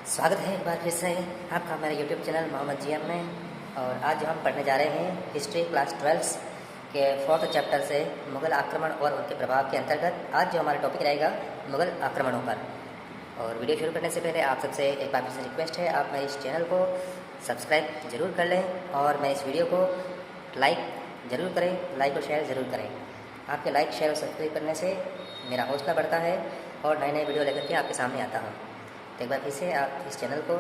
स्वागत है एक बार फिर से आपका मेरे यूट्यूब चैनल मोहम्मद जियान में। और आज जो हम पढ़ने जा रहे हैं हिस्ट्री क्लास 12 के 4th चैप्टर से मुग़ल आक्रमण और उनके प्रभाव के अंतर्गत आज जो हमारा टॉपिक रहेगा मुग़ल आक्रमणों पर। और वीडियो शुरू करने से पहले आप सबसे एक बार फिर से रिक्वेस्ट है, आप मेरे इस चैनल को सब्सक्राइब ज़रूर कर लें और मैं इस वीडियो को लाइक ज़रूर करें, लाइक और शेयर ज़रूर करें। आपके लाइक शेयर और सब्सक्राइब करने से मेरा हौसला बढ़ता है और नए नए वीडियो लेकर के आपके सामने आता हूँ। तो एक बार फिर से आप इस चैनल को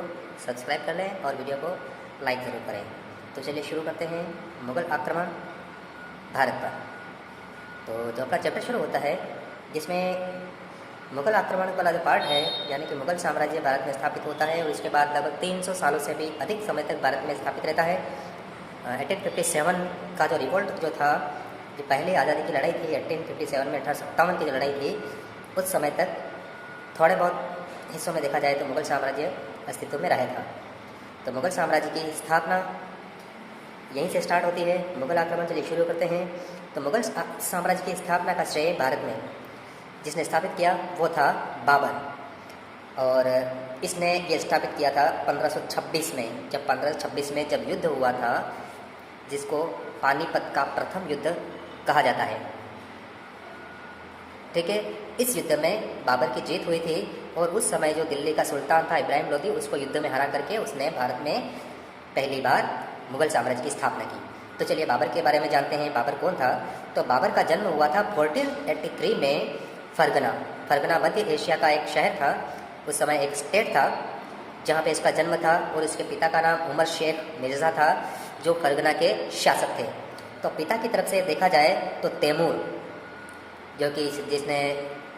सब्सक्राइब कर लें और वीडियो को लाइक ज़रूर करें। तो चलिए शुरू करते हैं मुग़ल आक्रमण भारत पर। तो जो अपना चैप्टर शुरू होता है जिसमें मुग़ल आक्रमण वाला जो पार्ट है, यानी कि मुग़ल साम्राज्य भारत में स्थापित होता है और इसके बाद लगभग 300 सालों से भी अधिक समय तक भारत में स्थापित रहता है। 1857 का जो रिवोल्ट जो था, जो पहली आज़ादी की लड़ाई थी 1857 में, 1857 की जो लड़ाई थी, उस समय तक थोड़े बहुत हिस्सों में देखा जाए तो मुग़ल साम्राज्य अस्तित्व में रहा था। तो मुग़ल साम्राज्य की स्थापना यहीं से स्टार्ट होती है। मुग़ल आक्रमण चलिए शुरू करते हैं। तो मुग़ल साम्राज्य की स्थापना का श्रेय भारत में जिसने स्थापित किया वो था बाबर। और इसने ये स्थापित किया था 1526 में। जब 1526 में जब युद्ध हुआ था, जिसको पानीपत का प्रथम युद्ध कहा जाता है, ठीक है। इस युद्ध में बाबर की जीत हुई थी और उस समय जो दिल्ली का सुल्तान था इब्राहिम लोदी, उसको युद्ध में हरा करके उसने भारत में पहली बार मुग़ल साम्राज्य की स्थापना की। तो चलिए बाबर के बारे में जानते हैं। बाबर कौन था? तो बाबर का जन्म हुआ था 1483 में फरगना मध्य एशिया का एक शहर था। उस समय एक स्टेट था जहाँ पे इसका जन्म था और इसके पिता का नाम उमर शेख मिर्ज़ा था, जो फरगना के शासक थे। तो पिता की तरफ से देखा जाए तो तैमूर, जो कि जिसने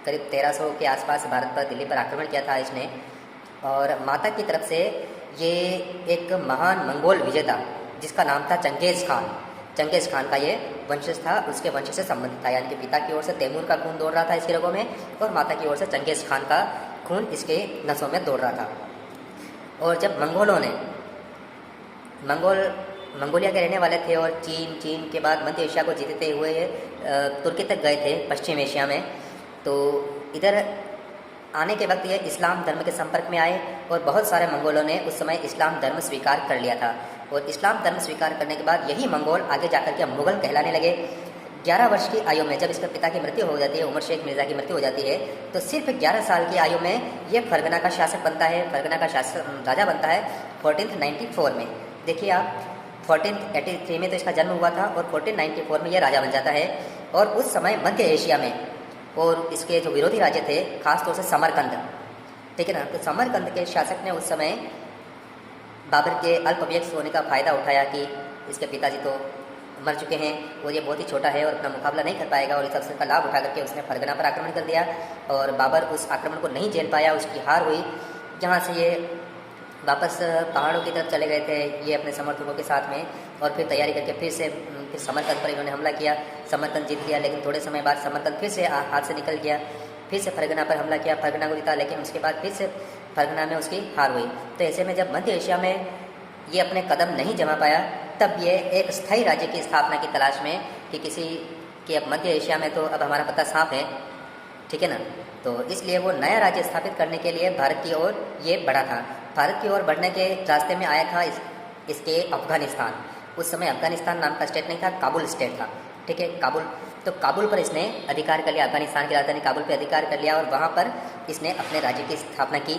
करीब 1300 के आसपास भारत पर, दिल्ली पर आक्रमण किया था इसने। और माता की तरफ से ये एक महान मंगोल विजेता जिसका नाम था चंगेज़ खान का ये वंशज था, उसके वंश से संबंधित था। यानी कि पिता की ओर से तैमूर का खून दौड़ रहा था इसके रगों में और माता की ओर से चंगेज़ खान का खून इसके नसों में दौड़ रहा था। और जब मंगोलिया के रहने वाले थे और चीन के बाद मध्य एशिया को जीतते हुए तुर्की तक गए थे पश्चिम एशिया में। तो इधर आने के वक्त ये इस्लाम धर्म के संपर्क में आए और बहुत सारे मंगोलों ने उस समय इस्लाम धर्म स्वीकार कर लिया था। और इस्लाम धर्म स्वीकार करने के बाद यही मंगोल आगे जाकर के मुग़ल कहलाने लगे। 11 वर्ष की आयु में जब इसके पिता की मृत्यु हो जाती है, उमर शेख मिर्ज़ा की मृत्यु हो जाती है, तो सिर्फ 11 साल की आयु में ये फरगना का शासक बनता है, फरगना का राजा बनता है 1494 में। देखिए आप, 1483 में तो इसका जन्म हुआ था और 1494 में यह राजा बन जाता है। और उस समय मध्य एशिया में और इसके जो विरोधी राज्य थे, खासतौर से समरकंद, ठीक है ना, तो समरकंद के शासक ने उस समय बाबर के अल्पवयस्क होने का फ़ायदा उठाया कि इसके पिताजी तो मर चुके हैं और ये बहुत ही छोटा है और अपना मुकाबला नहीं कर पाएगा, और इस अवसर का लाभ उठा करके उसने फरगना पर आक्रमण कर दिया। और बाबर उस आक्रमण को नहीं झेल पाया, उसकी हार हुई, जहाँ से ये वापस पहाड़ों की तरफ चले गए थे ये अपने समर्थकों के साथ में। और फिर तैयारी करके फिर समरकंद पर इन्होंने हमला किया। समरकंद जीत लिया, लेकिन थोड़े समय बाद समरकंद फिर से हाथ से निकल गया। फिर से फरगना पर हमला किया, फरगना को जीता, लेकिन उसके बाद फिर से फरगना में उसकी हार हुई। तो ऐसे में जब मध्य एशिया में ये अपने कदम नहीं जमा पाया, तब ये एक स्थायी राज्य की स्थापना की तलाश में कि किसी कि अब मध्य एशिया में तो अब हमारा पता साफ है, ठीक है ना। तो इसलिए वो नया राज्य स्थापित करने के लिए भारत की ओर ये बढ़ा था। भारत की ओर बढ़ने के रास्ते में आया था इसके अफगानिस्तान। उस समय अफगानिस्तान नाम का स्टेट नहीं था, काबुल स्टेट था, ठीक है, काबुल। तो काबुल पर इसने अधिकार कर लिया, अफगानिस्तान की राजधानी काबुल पर अधिकार कर लिया और वहाँ पर इसने अपने राज्य की स्थापना की।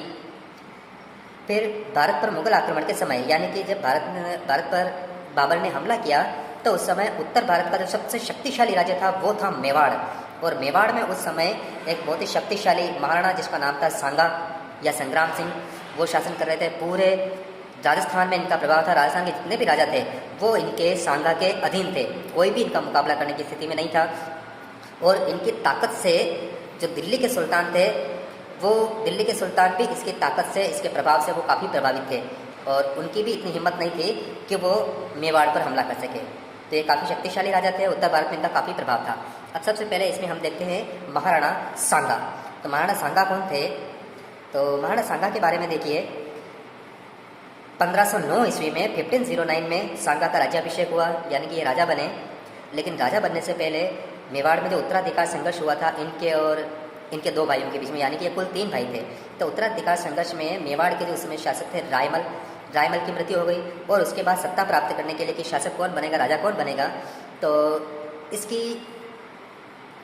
फिर भारत पर मुग़ल आक्रमण के समय, यानी कि जब भारत पर बाबर ने हमला किया, तो उस समय उत्तर भारत का जो सबसे शक्तिशाली राज्य था वो था मेवाड़। और मेवाड़ में उस समय एक बहुत ही शक्तिशाली महाराणा जिसका नाम था सांगा या संग्राम सिंह, वो शासन कर रहे थे। पूरे राजस्थान में इनका प्रभाव था। राजस्थान के जितने भी राजा थे वो इनके सांगा के अधीन थे, कोई भी इनका मुकाबला करने की स्थिति में नहीं था। और इनकी ताकत से जो दिल्ली के सुल्तान थे, वो दिल्ली के सुल्तान भी इसकी ताकत से, इसके प्रभाव से वो काफ़ी प्रभावित थे और उनकी भी इतनी हिम्मत नहीं थी कि वो मेवाड़ पर हमला कर सके। तो ये काफ़ी शक्तिशाली राजा थे, उत्तर भारत में इनका काफ़ी प्रभाव था। अब सबसे पहले इसमें हम देखते हैं महाराणा सांगा। तो महाराणा सांगा कौन थे? तो महाराणा सांगा के बारे में देखिए, 1509 ईस्वी में 1509 में सांगा का राज्याभिषेक हुआ, यानी कि ये राजा बने। लेकिन राजा बनने से पहले मेवाड़ में जो उत्तराधिकार संघर्ष हुआ था इनके और इनके दो भाइयों के बीच में, यानी कि ये कुल 3 भाई थे। तो उत्तराधिकार संघर्ष में मेवाड़ के जो उस समय शासक थे रायमल की मृत्यु हो गई, और उसके बाद सत्ता प्राप्त करने के लिए कि शासक कौन बनेगा, राजा कौन बनेगा, तो इसकी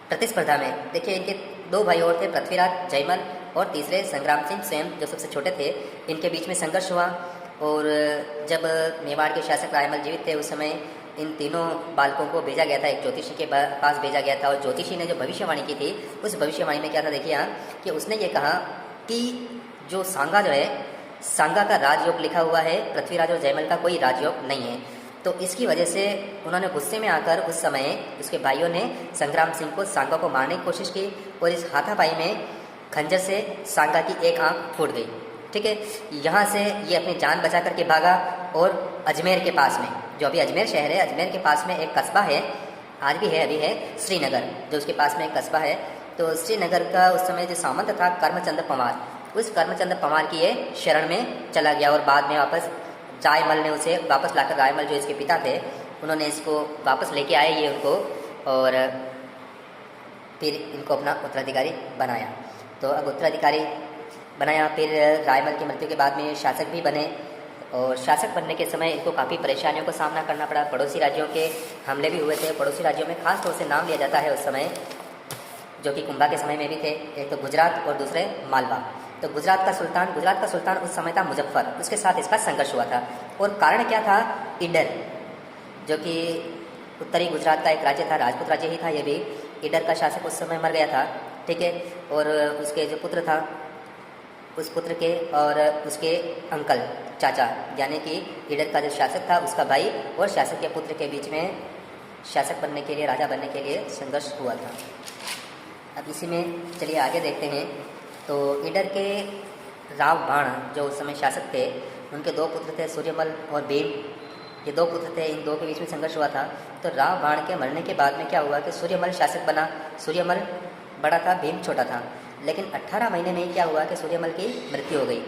प्रतिस्पर्धा में देखिए इनके 2 भाई और थे, पृथ्वीराज जयमल और तीसरे संग्राम सिंह स्वयं जो सबसे छोटे थे। इनके बीच में संघर्ष हुआ, और जब मेवाड़ के शासक रायमल जीवित थे उस समय इन तीनों बालकों को भेजा गया था, एक ज्योतिषी के पास भेजा गया था, और ज्योतिषी ने जो भविष्यवाणी की थी उस भविष्यवाणी में क्या था देखिए यहाँ कि उसने ये कहा कि जो सांगा जो है, सांगा का राजयोग लिखा हुआ है, पृथ्वीराज और जयमल का कोई राजयोग नहीं है। तो इसकी वजह से उन्होंने गुस्से में आकर उस समय उसके भाइयों ने संग्राम सिंह को सांगा को मारने की कोशिश की, और इस हाथापाई में खंजर से सांगा की एक आंख फूट गई। ठीक है, यहाँ से ये अपनी जान बचा करके भागा, और अजमेर के पास में, जो अभी अजमेर शहर है, अजमेर के पास में एक कस्बा है, आज भी है, अभी है श्रीनगर, जो उसके पास में एक कस्बा है। तो श्रीनगर का उस समय जो सामंत था करमचंद पंवार, उस करमचंद पंवार की ये शरण में चला गया, और बाद में वापस रायमल ने उसे वापस लाकर, रायमल जो इसके पिता थे उन्होंने इसको वापस लेके आए ये उनको, और फिर इनको अपना उत्तराधिकारी बनाया। तो अब उत्तराधिकारी बनाया, फिर रायमल की मृत्यु के बाद में शासक भी बने, और शासक बनने के समय इनको काफ़ी परेशानियों का सामना करना पड़ा। पड़ोसी राज्यों के हमले भी हुए थे, पड़ोसी राज्यों में खास तौर से नाम लिया जाता है उस समय, जो कि कुंभा के समय में भी थे, एक तो गुजरात और दूसरे मालवा। तो गुजरात का सुल्तान उस समय था मुजफ्फर, उसके साथ इसका संघर्ष हुआ था। और कारण क्या था, ईडर, जो कि उत्तरी गुजरात का एक राज्य था, राजपूत राज्य ही था ये भी। ईडर का शासक उस समय मर गया था, ठीक है, और उसके जो पुत्र था, उस पुत्र के और उसके अंकल चाचा, यानी कि ईडर का जो शासक था उसका भाई और शासक के पुत्र के बीच में शासक बनने के लिए, राजा बनने के लिए संघर्ष हुआ था। अब इसी में चलिए आगे देखते हैं। तो ईडर के राव बाण जो उस समय शासक थे, उनके 2 पुत्र थे, सूर्यमल और भीम, ये 2 पुत्र थे, इन 2 के बीच में संघर्ष हुआ था। तो राव बाण के मरने के बाद में क्या हुआ कि सूर्यमल शासक बना। सूर्यमल बड़ा था, भीम छोटा था, लेकिन 18 महीने में क्या हुआ कि सूर्यमल की मृत्यु हो गई,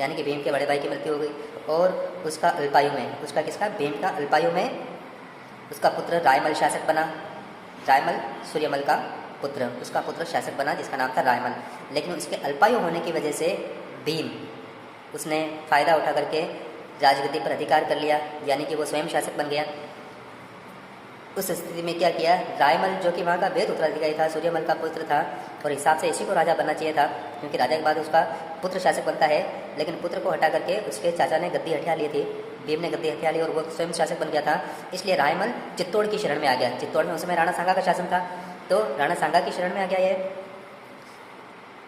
यानी कि भीम के बड़े भाई की मृत्यु हो गई, और उसका अल्पायु में, उसका किसका, भीम का अल्पायु में उसका पुत्र रायमल शासक बना। रायमल सूर्यमल का पुत्र, उसका पुत्र शासक बना जिसका नाम था रायमल। लेकिन उसके अल्पायु होने की वजह से भीम, उसने फ़ायदा उठा करके राजगद्दी पर अधिकार कर लिया, यानी कि वो स्वयं शासक बन गया। उस स्थिति में क्या किया, रायमल जो कि वहाँ का वेद उत्तराधिकारी था, सूर्यमल का पुत्र था, और हिसाब से इसी को राजा बनना चाहिए था, क्योंकि राजा के बाद उसका पुत्र शासक बनता है। लेकिन पुत्र को हटा करके उसके चाचा ने गद्दी हथिया ली थी, भीम ने गद्दी हथिया ली, और वो स्वयं शासक बन गया था। इसलिए रायमल चित्तौड़ की शरण में आ गया। चित्तौड़ में उस समय राणा सांगा का शासन था, तो राणा सांगा की शरण में आ गया ये।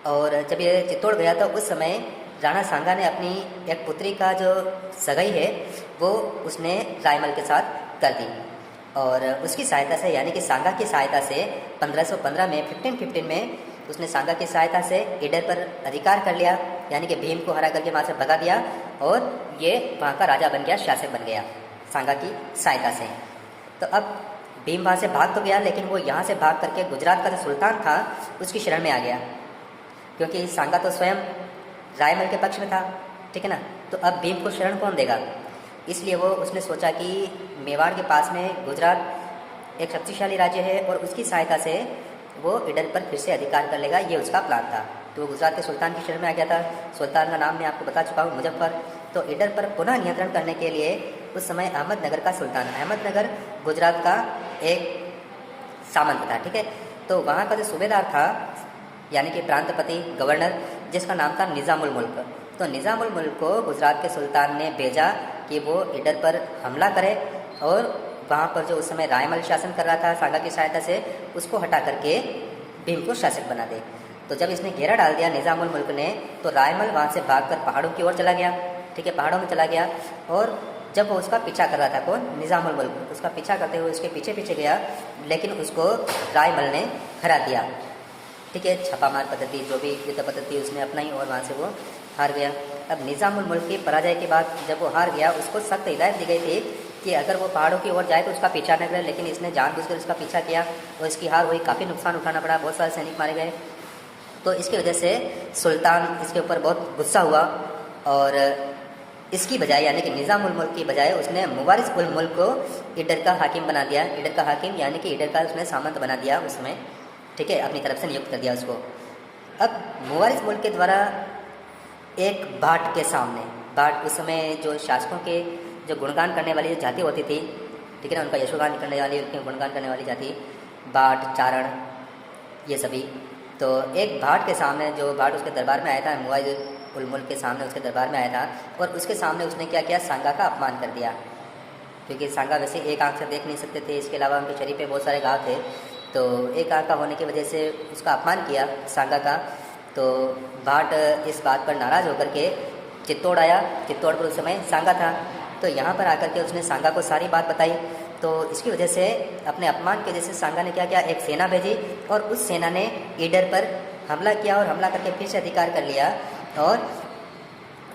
और जब ये चित्तौड़ गया तो उस समय राणा सांगा ने अपनी एक पुत्री का जो सगाई है वो उसने रायमल के साथ कर दी, और उसकी सहायता से, यानी कि सांगा की सहायता से 1515 में 1515 में उसने सांगा की सहायता से ईडर पर अधिकार कर लिया, यानी कि भीम को हरा करके वहाँ से भगा दिया, और ये वहाँ का राजा बन गया, शासक बन गया सांगा की सहायता से। तो अब भीम वहाँ से भाग तो गया, लेकिन वो यहाँ से भाग करके गुजरात का जो सुल्तान था उसकी शरण में आ गया, क्योंकि सांगा तो स्वयं रायमल के पक्ष में था, ठीक है ना। तो अब भीम को शरण कौन देगा, इसलिए वो उसने सोचा कि मेवाड़ के पास में गुजरात एक शक्तिशाली राज्य है, और उसकी सहायता से वो ईडर पर फिर से अधिकार कर लेगा, ये उसका प्लान था। तो गुजरात के सुल्तान की शरण में आ गया था। सुल्तान का नाम मैं आपको बता चुका हूँ, मुजफ्फर। तो ईडर पर पुनः नियंत्रण करने के लिए उस समय अहमदनगर का सुल्तान, अहमदनगर गुजरात का एक सामंत था, ठीक है। तो वहाँ का जो सूबेदार था, यानी कि प्रांतपति, गवर्नर, जिसका नाम था निज़ामुल मुल्क। तो निज़ामुल मुल्क को गुजरात के सुल्तान ने भेजा कि वो ईडर पर हमला करे, और वहाँ पर जो उस समय रायमल शासन कर रहा था सांगा की सहायता से, उसको हटा करके भीम को शासक बना दे। तो जब इसने घेरा डाल दिया निज़ामुल मुल्क ने, तो रायमल वहाँ से भागकर पहाड़ों की ओर चला गया, ठीक है, पहाड़ों में चला गया। और जब वो उसका पीछा कर रहा था, कौन, निज़ामुल मुल्क, उसका पीछा करते हुए उसके पीछे पीछे गया, लेकिन उसको रायमल ने हरा दिया, ठीक है। छापामार पद्धति, जो भी युद्ध पद्धति उसने अपनाई, और वहाँ से वो हार गया। अब निज़ामुल मुल्क की पराजय के बाद जब वो हार गया, उसको सख्त हिदायत दी गई थी कि अगर वो पहाड़ों की ओर जाए तो उसका पीछा न करे, लेकिन इसने जानबूझकर उसका पीछा किया, और इसकी हार हुई, काफ़ी नुकसान उठाना पड़ा, बहुत सारे सैनिक मारे गए। तो इसकी वजह से सुल्तान इसके ऊपर बहुत गुस्सा हुआ, और इसकी बजाय, यानी कि निज़ामुल मुल्क की बजाय उसने मुवारिस उल मुल्क को ईडर का हाकिम बना दिया। ईडर का हाकिम यानी कि ईडर का उसने सामंत बना दिया उसमें, ठीक है, अपनी तरफ से नियुक्त कर दिया उसको। अब मुवारिस मुल्क के द्वारा एक भाट के सामने, भाट उस समय जो शासकों के जो गुणगान करने वाली जो जाति होती थी, ठीक है ना, उनका यशोगान करने वाली, उनके गुणगान करने वाली जाति भाट, चारण, ये सभी। तो एक भाट के सामने, जो भाट उसके दरबार में आया था, मुवारिस उल मुल्क के सामने उसके दरबार में आया था, और उसके सामने उसने क्या किया, सांगा का अपमान कर दिया। क्योंकि सांगा वैसे एक आंख से देख नहीं सकते थे, इसके अलावा उनके शरीर पे बहुत सारे घाव थे, तो एक आंख का होने की वजह से उसका अपमान किया सांगा का। तो भाट इस बात पर नाराज़ होकर के चित्तौड़ आया। चित्तौड़ पर उस समय सांगा था, तो यहाँ पर आकर के उसने सांगा को सारी बात बताई। तो इसकी वजह से, अपने अपमान की वजह से सांगा ने क्या किया, एक सेना भेजी, और उस सेना ने ईडर पर हमला किया, और हमला करके फिर से अधिकार कर लिया। और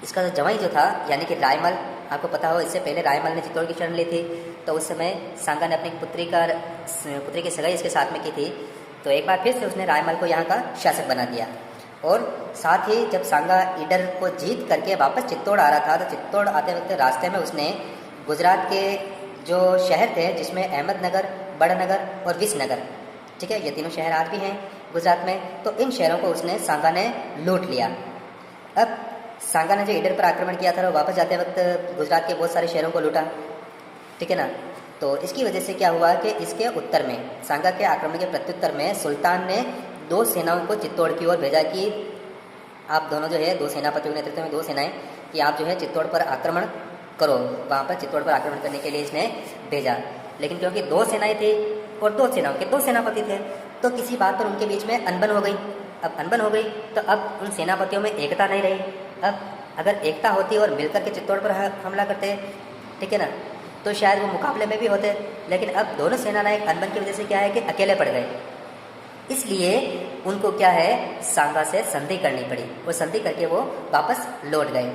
इसका जो जवाई जो था, यानी कि रायमल, आपको पता हो इससे पहले रायमल ने चित्तौड़ की शरण ली थी, तो उस समय सांगा ने अपनी पुत्री की सगाई इसके साथ में की थी। तो एक बार फिर से उसने रायमल को यहाँ का शासक बना दिया। और साथ ही जब सांगा ईडर को जीत करके वापस चित्तौड़ आ रहा था, तो चित्तौड़ आते वक्त रास्ते में उसने गुजरात के जो शहर थे, जिसमें अहमदनगर, बड़नगर और विसनगर, ठीक है, ये तीनों शहर आज भी हैं गुजरात में, तो इन शहरों को उसने सांगा ने लूट लिया। अब सांगा ने जो ईडर पर आक्रमण किया था, वो वापस जाते वक्त गुजरात के बहुत सारे शहरों को लूटा, ठीक है ना। तो इसकी वजह से क्या हुआ कि इसके उत्तर में, सांगा के आक्रमण के प्रत्युत्तर में, सुल्तान ने 2 सेनाओं को चित्तौड़ की ओर भेजा कि आप दोनों जो है 2 सेनापतियों के नेतृत्व में 2 सेनाएं, कि आप जो है चित्तौड़ पर आक्रमण करो। वहाँ पर चित्तौड़ पर आक्रमण करने के लिए इसने भेजा। लेकिन क्योंकि 2 सेनाएं थी और 2 सेनाओं के 2 सेनापति थे, तो किसी बात पर उनके बीच में अनबन हो गई। अब अनबन हो गई तो अब उन सेनापतियों में एकता नहीं रही। अब अगर एकता होती और मिलकर के चित्तौड़ पर हमला करते, ठीक है ना, तो शायद वो मुकाबले में भी होते। लेकिन अब दोनों सेनानायक अनबन की वजह से क्या है कि अकेले पड़ गए, इसलिए उनको क्या है, सांगा से संधि करनी पड़ी, और संधि करके वो वापस लौट गए।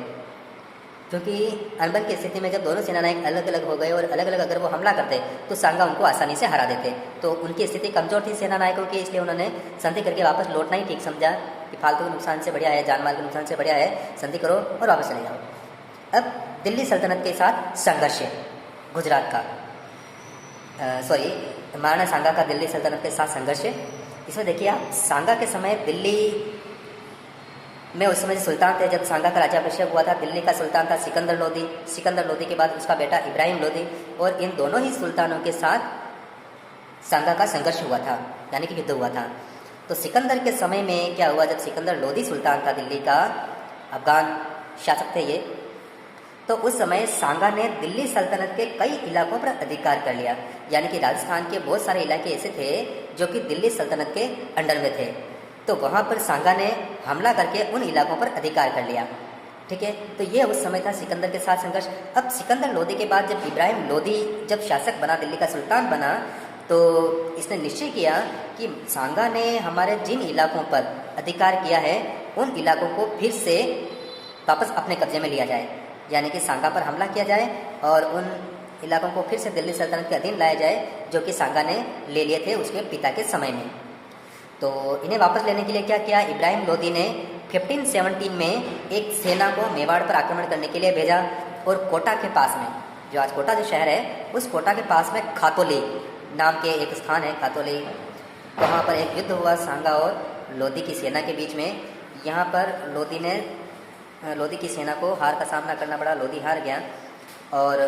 क्योंकि अनबन की स्थिति में जब दोनों सेनानायक अलग अलग हो गए और अलग अलग अगर वो हमला करते तो सांगा उनको आसानी से हरा देते। तो उनकी स्थिति कमजोर थी सेनानायकों की, इसलिए उन्होंने संधि करके वापस लौटना ही ठीक समझा कि फालतू के नुकसान से बढ़िया है, जान माल के नुकसान से बढ़िया है, संधि करो और वापस चले जाओ। अब दिल्ली सल्तनत के साथ संघर्ष है गुजरात का, महाराणा सांगा का दिल्ली सल्तनत के साथ संघर्ष है। इसमें देखिए आप, सांगा के समय दिल्ली में उस समय सुल्तान थे, जब सांगा का राज्याभिषेक हुआ था, दिल्ली का सुल्तान था सिकंदर लोदी। सिकंदर लोदी के बाद उसका बेटा इब्राहिम लोदी, और इन दोनों ही सुल्तानों के साथ सांगा का संघर्ष हुआ था, यानी कि युद्ध हुआ था। तो सिकंदर के समय में क्या हुआ, जब सिकंदर लोदी सुल्तान था दिल्ली का, अफगान शासक थे ये, तो उस समय सांगा ने दिल्ली सल्तनत के कई इलाकों पर अधिकार कर लिया। यानी कि राजस्थान के बहुत सारे इलाके ऐसे थे जो कि दिल्ली सल्तनत के अंडर में थे, तो वहाँ पर सांगा ने हमला करके उन इलाकों पर अधिकार कर लिया, ठीक है। तो ये उस समय था सिकंदर के साथ संघर्ष। अब सिकंदर लोदी के बाद जब इब्राहिम लोदी जब शासक बना, दिल्ली का सुल्तान बना, तो इसने निश्चय किया कि सांगा ने हमारे जिन इलाकों पर अधिकार किया है, उन इलाकों को फिर से वापस अपने कब्जे में लिया जाए, यानी कि सांगा पर हमला किया जाए और उन इलाकों को फिर से दिल्ली सल्तनत के अधीन लाया जाए, जो कि सांगा ने ले लिए थे उसके पिता के समय में। तो इन्हें वापस लेने के लिए क्या किया, इब्राहिम लोदी ने 1517 में एक सेना को मेवाड़ पर आक्रमण करने के लिए भेजा, और कोटा के पास में, जो आज कोटा जो शहर है, उस कोटा के पास में खातोली नाम के एक स्थान है, खातोली, वहाँ पर एक युद्ध हुआ सांगा और लोदी की सेना के बीच में। यहाँ पर लोदी की सेना को हार का सामना करना पड़ा, लोदी हार गया, और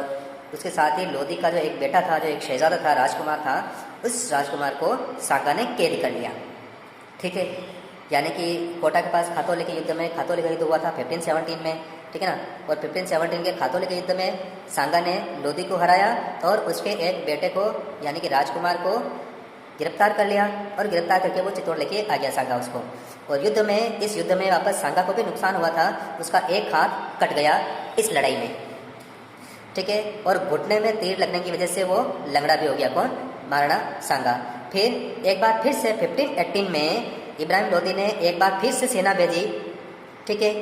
उसके साथ ही लोदी का जो एक बेटा था, जो एक शहजादा था, राजकुमार था, उस राजकुमार को सांगा ने कैद कर लिया, ठीक है। यानी कि कोटा के पास खातोली के युद्ध में, खातोली का युद्ध हुआ था 1517 में, ठीक है ना, और 1517 के खातोली के युद्ध में सांगा ने लोदी को हराया और उसके एक बेटे को, यानी कि राजकुमार को गिरफ्तार कर लिया, और गिरफ्तार करके वो चित्तौड़ लेके आ गया सांगा उसको। और इस युद्ध में वापस सांगा को भी नुकसान हुआ था, उसका एक हाथ कट गया इस लड़ाई में, ठीक है, और घुटने में तीर लगने की वजह से वो लंगड़ा भी हो गया। कौन? महाराणा सांगा। फिर एक बार फिर से 1518 में इब्राहिम लोदी ने एक बार फिर से सेना भेजी, ठीक है,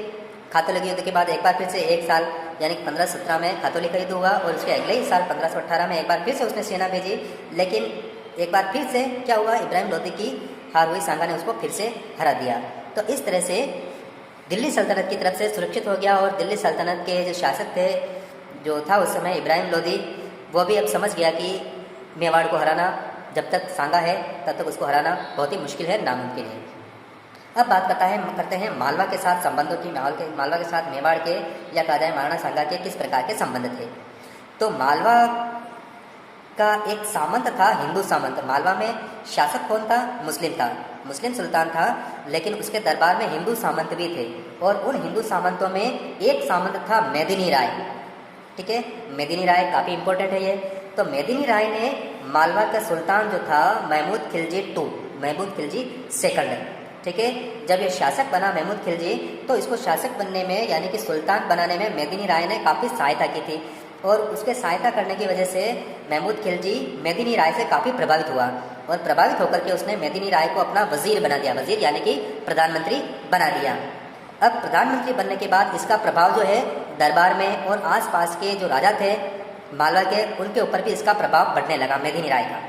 खातोली के युद्ध के बाद एक बार फिर से, एक साल यानी 1517 में खातोली का युद्ध हुआ, और उसके अगले ही साल 1518 में एक बार फिर से उसने सेना भेजी। लेकिन एक बार फिर से क्या हुआ, इब्राहिम लोदी की हार हुई, सांगा ने उसको फिर से हरा दिया। तो इस तरह से दिल्ली सल्तनत की तरफ से सुरक्षित हो गया, और दिल्ली सल्तनत के जो शासक थे, जो था उस समय इब्राहिम लोदी, वो भी अब समझ गया कि मेवाड़ को हराना, जब तक सांगा है तब तक उसको हराना बहुत ही मुश्किल है, नामुमकिन है। अब बात करते हैं मालवा के साथ संबंधों की। मालवा के साथ मेवाड़ के या कहा जाए महाराणा सांगा के किस प्रकार के संबंध थे। तो मालवा का एक सामंत था, हिंदू सामंत। मालवा में शासक कौन था? मुस्लिम था, मुस्लिम सुल्तान था, लेकिन उसके दरबार में हिंदू सामंत भी थे। और उन हिंदू सामंतों में एक सामंत था मेदिनी राय। ठीक है, मेदिनी राय काफ़ी इंपॉर्टेंट है ये। तो मेदिनी राय ने मालवा का सुल्तान जो था महमूद खिलजी टू, महमूद खिलजी सेकंड, ठीक है, जब ये शासक बना महमूद खिलजी, तो इसको शासक बनने में यानी कि सुल्तान बनाने में मेदिनी राय ने काफ़ी सहायता की थी। और उसके सहायता करने की वजह से महमूद खिलजी मेदिनी राय से काफ़ी प्रभावित हुआ और प्रभावित होकर के उसने मेदिनी राय को अपना वजीर बना दिया, वजीर यानी कि प्रधानमंत्री बना दिया। अब प्रधानमंत्री बनने के बाद इसका प्रभाव जो है दरबार में और आसपास के जो राजा थे मालवा के, उनके ऊपर भी इसका प्रभाव बढ़ने लगा मेदिनी राय का।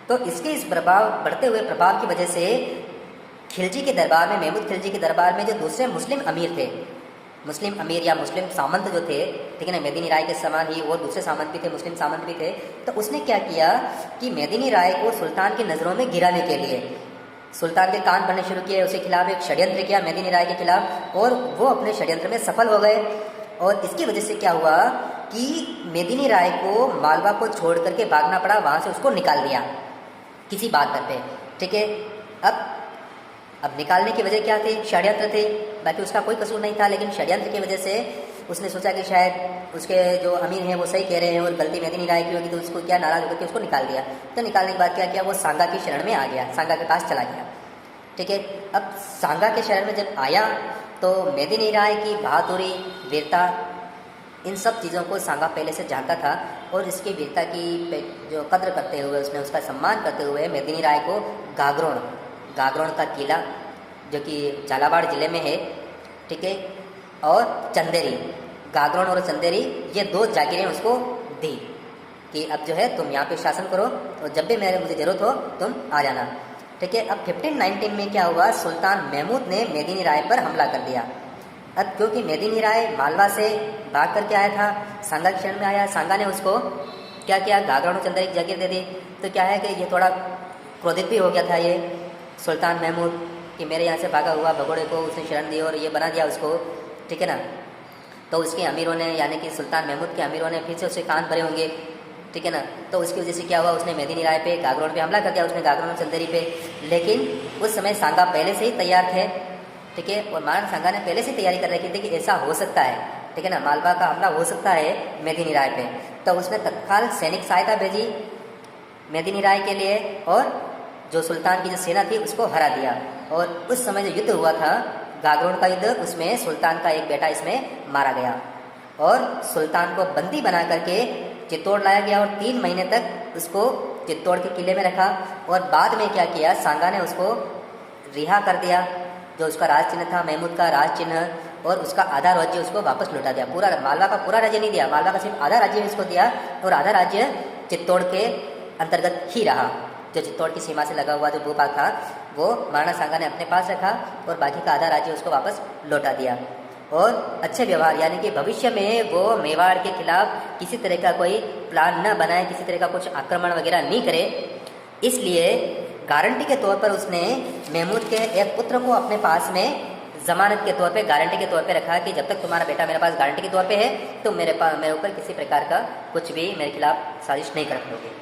तो इसके इस बढ़ते हुए प्रभाव की वजह से खिलजी के दरबार में, महमूद खिलजी के दरबार में जो दूसरे मुस्लिम अमीर थे, मुस्लिम अमीर या मुस्लिम सामंत जो थे, ठीक है ना, मेदिनी राय के समान ही और दूसरे सामंत भी थे, मुस्लिम सामंत भी थे। तो उसने क्या किया कि मेदिनी राय को सुल्तान की नज़रों में गिराने के लिए सुल्तान के कान भरने शुरू किए, उसके खिलाफ एक षड्यंत्र किया मेदिनी राय के खिलाफ, और वो अपने षड्यंत्र में सफल हो गए। और इसकी वजह से क्या हुआ कि मेदिनी राय को मालवा को छोड़ करके भागना पड़ा, वहाँ से उसको निकाल दिया किसी बात पे, ठीक है। अब निकालने की वजह क्या थी? षड्यंत्र थे, बाकी उसका कोई कसूर नहीं था, लेकिन षड्यंत्र की वजह से उसने सोचा कि शायद उसके जो अमीर हैं वो सही कह रहे हैं और गलती मेदिनी राय की होगी, तो उसको क्या नाराज होकर के उसको निकाल दिया। तो निकालने के बाद क्या किया, वो सांगा की शरण में आ गया, सांगा के पास चला गया, ठीक है। अब सांगा के शरण में जब आया तो मेदिनी राय की बहादुरी, वीरता, इन सब चीज़ों को सांगा पहले से जानता था और इसकी वीरता की जो कद्र करते हुए, उसने उसका सम्मान करते हुए मेदिनी राय को गागरोन का किला जो कि झालावाड़ ज़िले में है, ठीक है, और चंदेरी, गागरोन और चंदेरी, ये 2 जागीरें उसको दी कि अब जो है तुम यहाँ पे शासन करो और जब भी मुझे ज़रूरत हो तुम आ जाना, ठीक है। अब 1519 में क्या हुआ, सुल्तान महमूद ने मेदिनी राय पर हमला कर दिया। अब क्योंकि मेदिनी राय मालवा से भाग करके आया था, सांगा की शरण में आया, सांगा ने उसको क्या किया, गागरोन और चंदेरी की जागीर दे दी। तो क्या है कि ये थोड़ा क्रोधित भी हो गया था ये सुल्तान महमूद कि मेरे यहाँ से भागा हुआ भगोड़े को उसने शरण दी और ये बना दिया उसको, ठीक है ना। तो उसके अमीरों ने, यानी कि सुल्तान महमूद के अमीरों ने फिर से उसके कान भरे होंगे, ठीक है ना। तो उसकी वजह से क्या हुआ, उसने मेदिनी राय पे, गागरोन पे हमला कर दिया, उसने गागरोन चंदेरी पे। लेकिन उस समय सांगा पहले से ही तैयार थे, ठीक है, और महाराणा सांगा ने पहले से तैयारी कर रखी थी कि ऐसा हो सकता है, ठीक है ना, मालवा का हमला हो सकता है मेदिनी राय पे। तो उसने तत्काल सैनिक सहायता भेजी मेदिनी राय के लिए और जो सुल्तान की जो सेना थी उसको हरा दिया। और उस समय जो युद्ध हुआ था गागरोन का युद्ध, उसमें सुल्तान का एक बेटा इसमें मारा गया और सुल्तान को बंदी बना करके चित्तौड़ लाया गया और 3 महीने तक उसको चित्तौड़ के किले में रखा। और बाद में क्या किया, सांगा ने उसको रिहा कर दिया, जो उसका राज चिन्ह था महमूद का राज चिन्ह, और उसका आधा राज्य उसको वापस लौटा दिया। पूरा मालवा का पूरा राज्य नहीं दिया, मालवा का सिर्फ आधा राज्य उसको दिया और आधा राज्य चित्तौड़ के अंतर्गत ही रहा। जो चित्तौड़ की सीमा से लगा हुआ जो भूभाग था वो महाराणा सांगा ने अपने पास रखा और बाकी का आधा राज्य उसको वापस लौटा दिया। और अच्छे व्यवहार, यानी कि भविष्य में वो मेवाड़ के खिलाफ किसी तरह का कोई प्लान न बनाए, किसी तरह का कुछ आक्रमण वगैरह नहीं करे, इसलिए गारंटी के तौर पर उसने महमूद के एक पुत्र को अपने पास में जमानत के तौर पे, गारंटी के तौर पे रखा कि जब तक तुम्हारा बेटा मेरे पास गारंटी के तौर पे है तो मेरे ऊपर किसी प्रकार का कुछ भी मेरे खिलाफ साजिश नहीं कर पाओगे।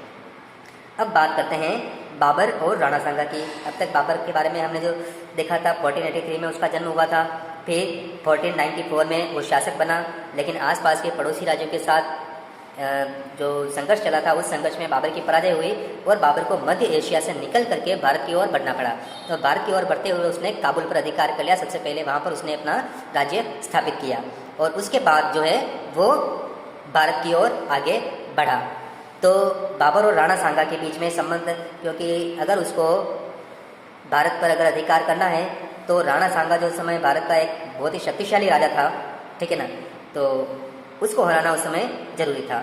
अब बात करते हैं बाबर और राणा सांगा की। अब तक बाबर के बारे में हमने जो देखा था, 1483 में उसका जन्म हुआ था, फिर 1494 में वो शासक बना, लेकिन आसपास के पड़ोसी राज्यों के साथ जो संघर्ष चला था, उस संघर्ष में बाबर की पराजय हुई और बाबर को मध्य एशिया से निकल करके भारत की ओर बढ़ना पड़ा। तो भारत की ओर बढ़ते हुए उसने काबुल पर अधिकार कर लिया। सबसे पहले वहाँ पर उसने अपना राज्य स्थापित किया और उसके बाद जो है वो भारत की ओर आगे बढ़ा। तो बाबर और राणा सांगा के बीच में संबंध, क्योंकि अगर उसको भारत पर अगर अधिकार करना है तो राणा सांगा जो समय भारत का एक बहुत ही शक्तिशाली राजा था, ठीक है ना, तो उसको हराना उस समय जरूरी था।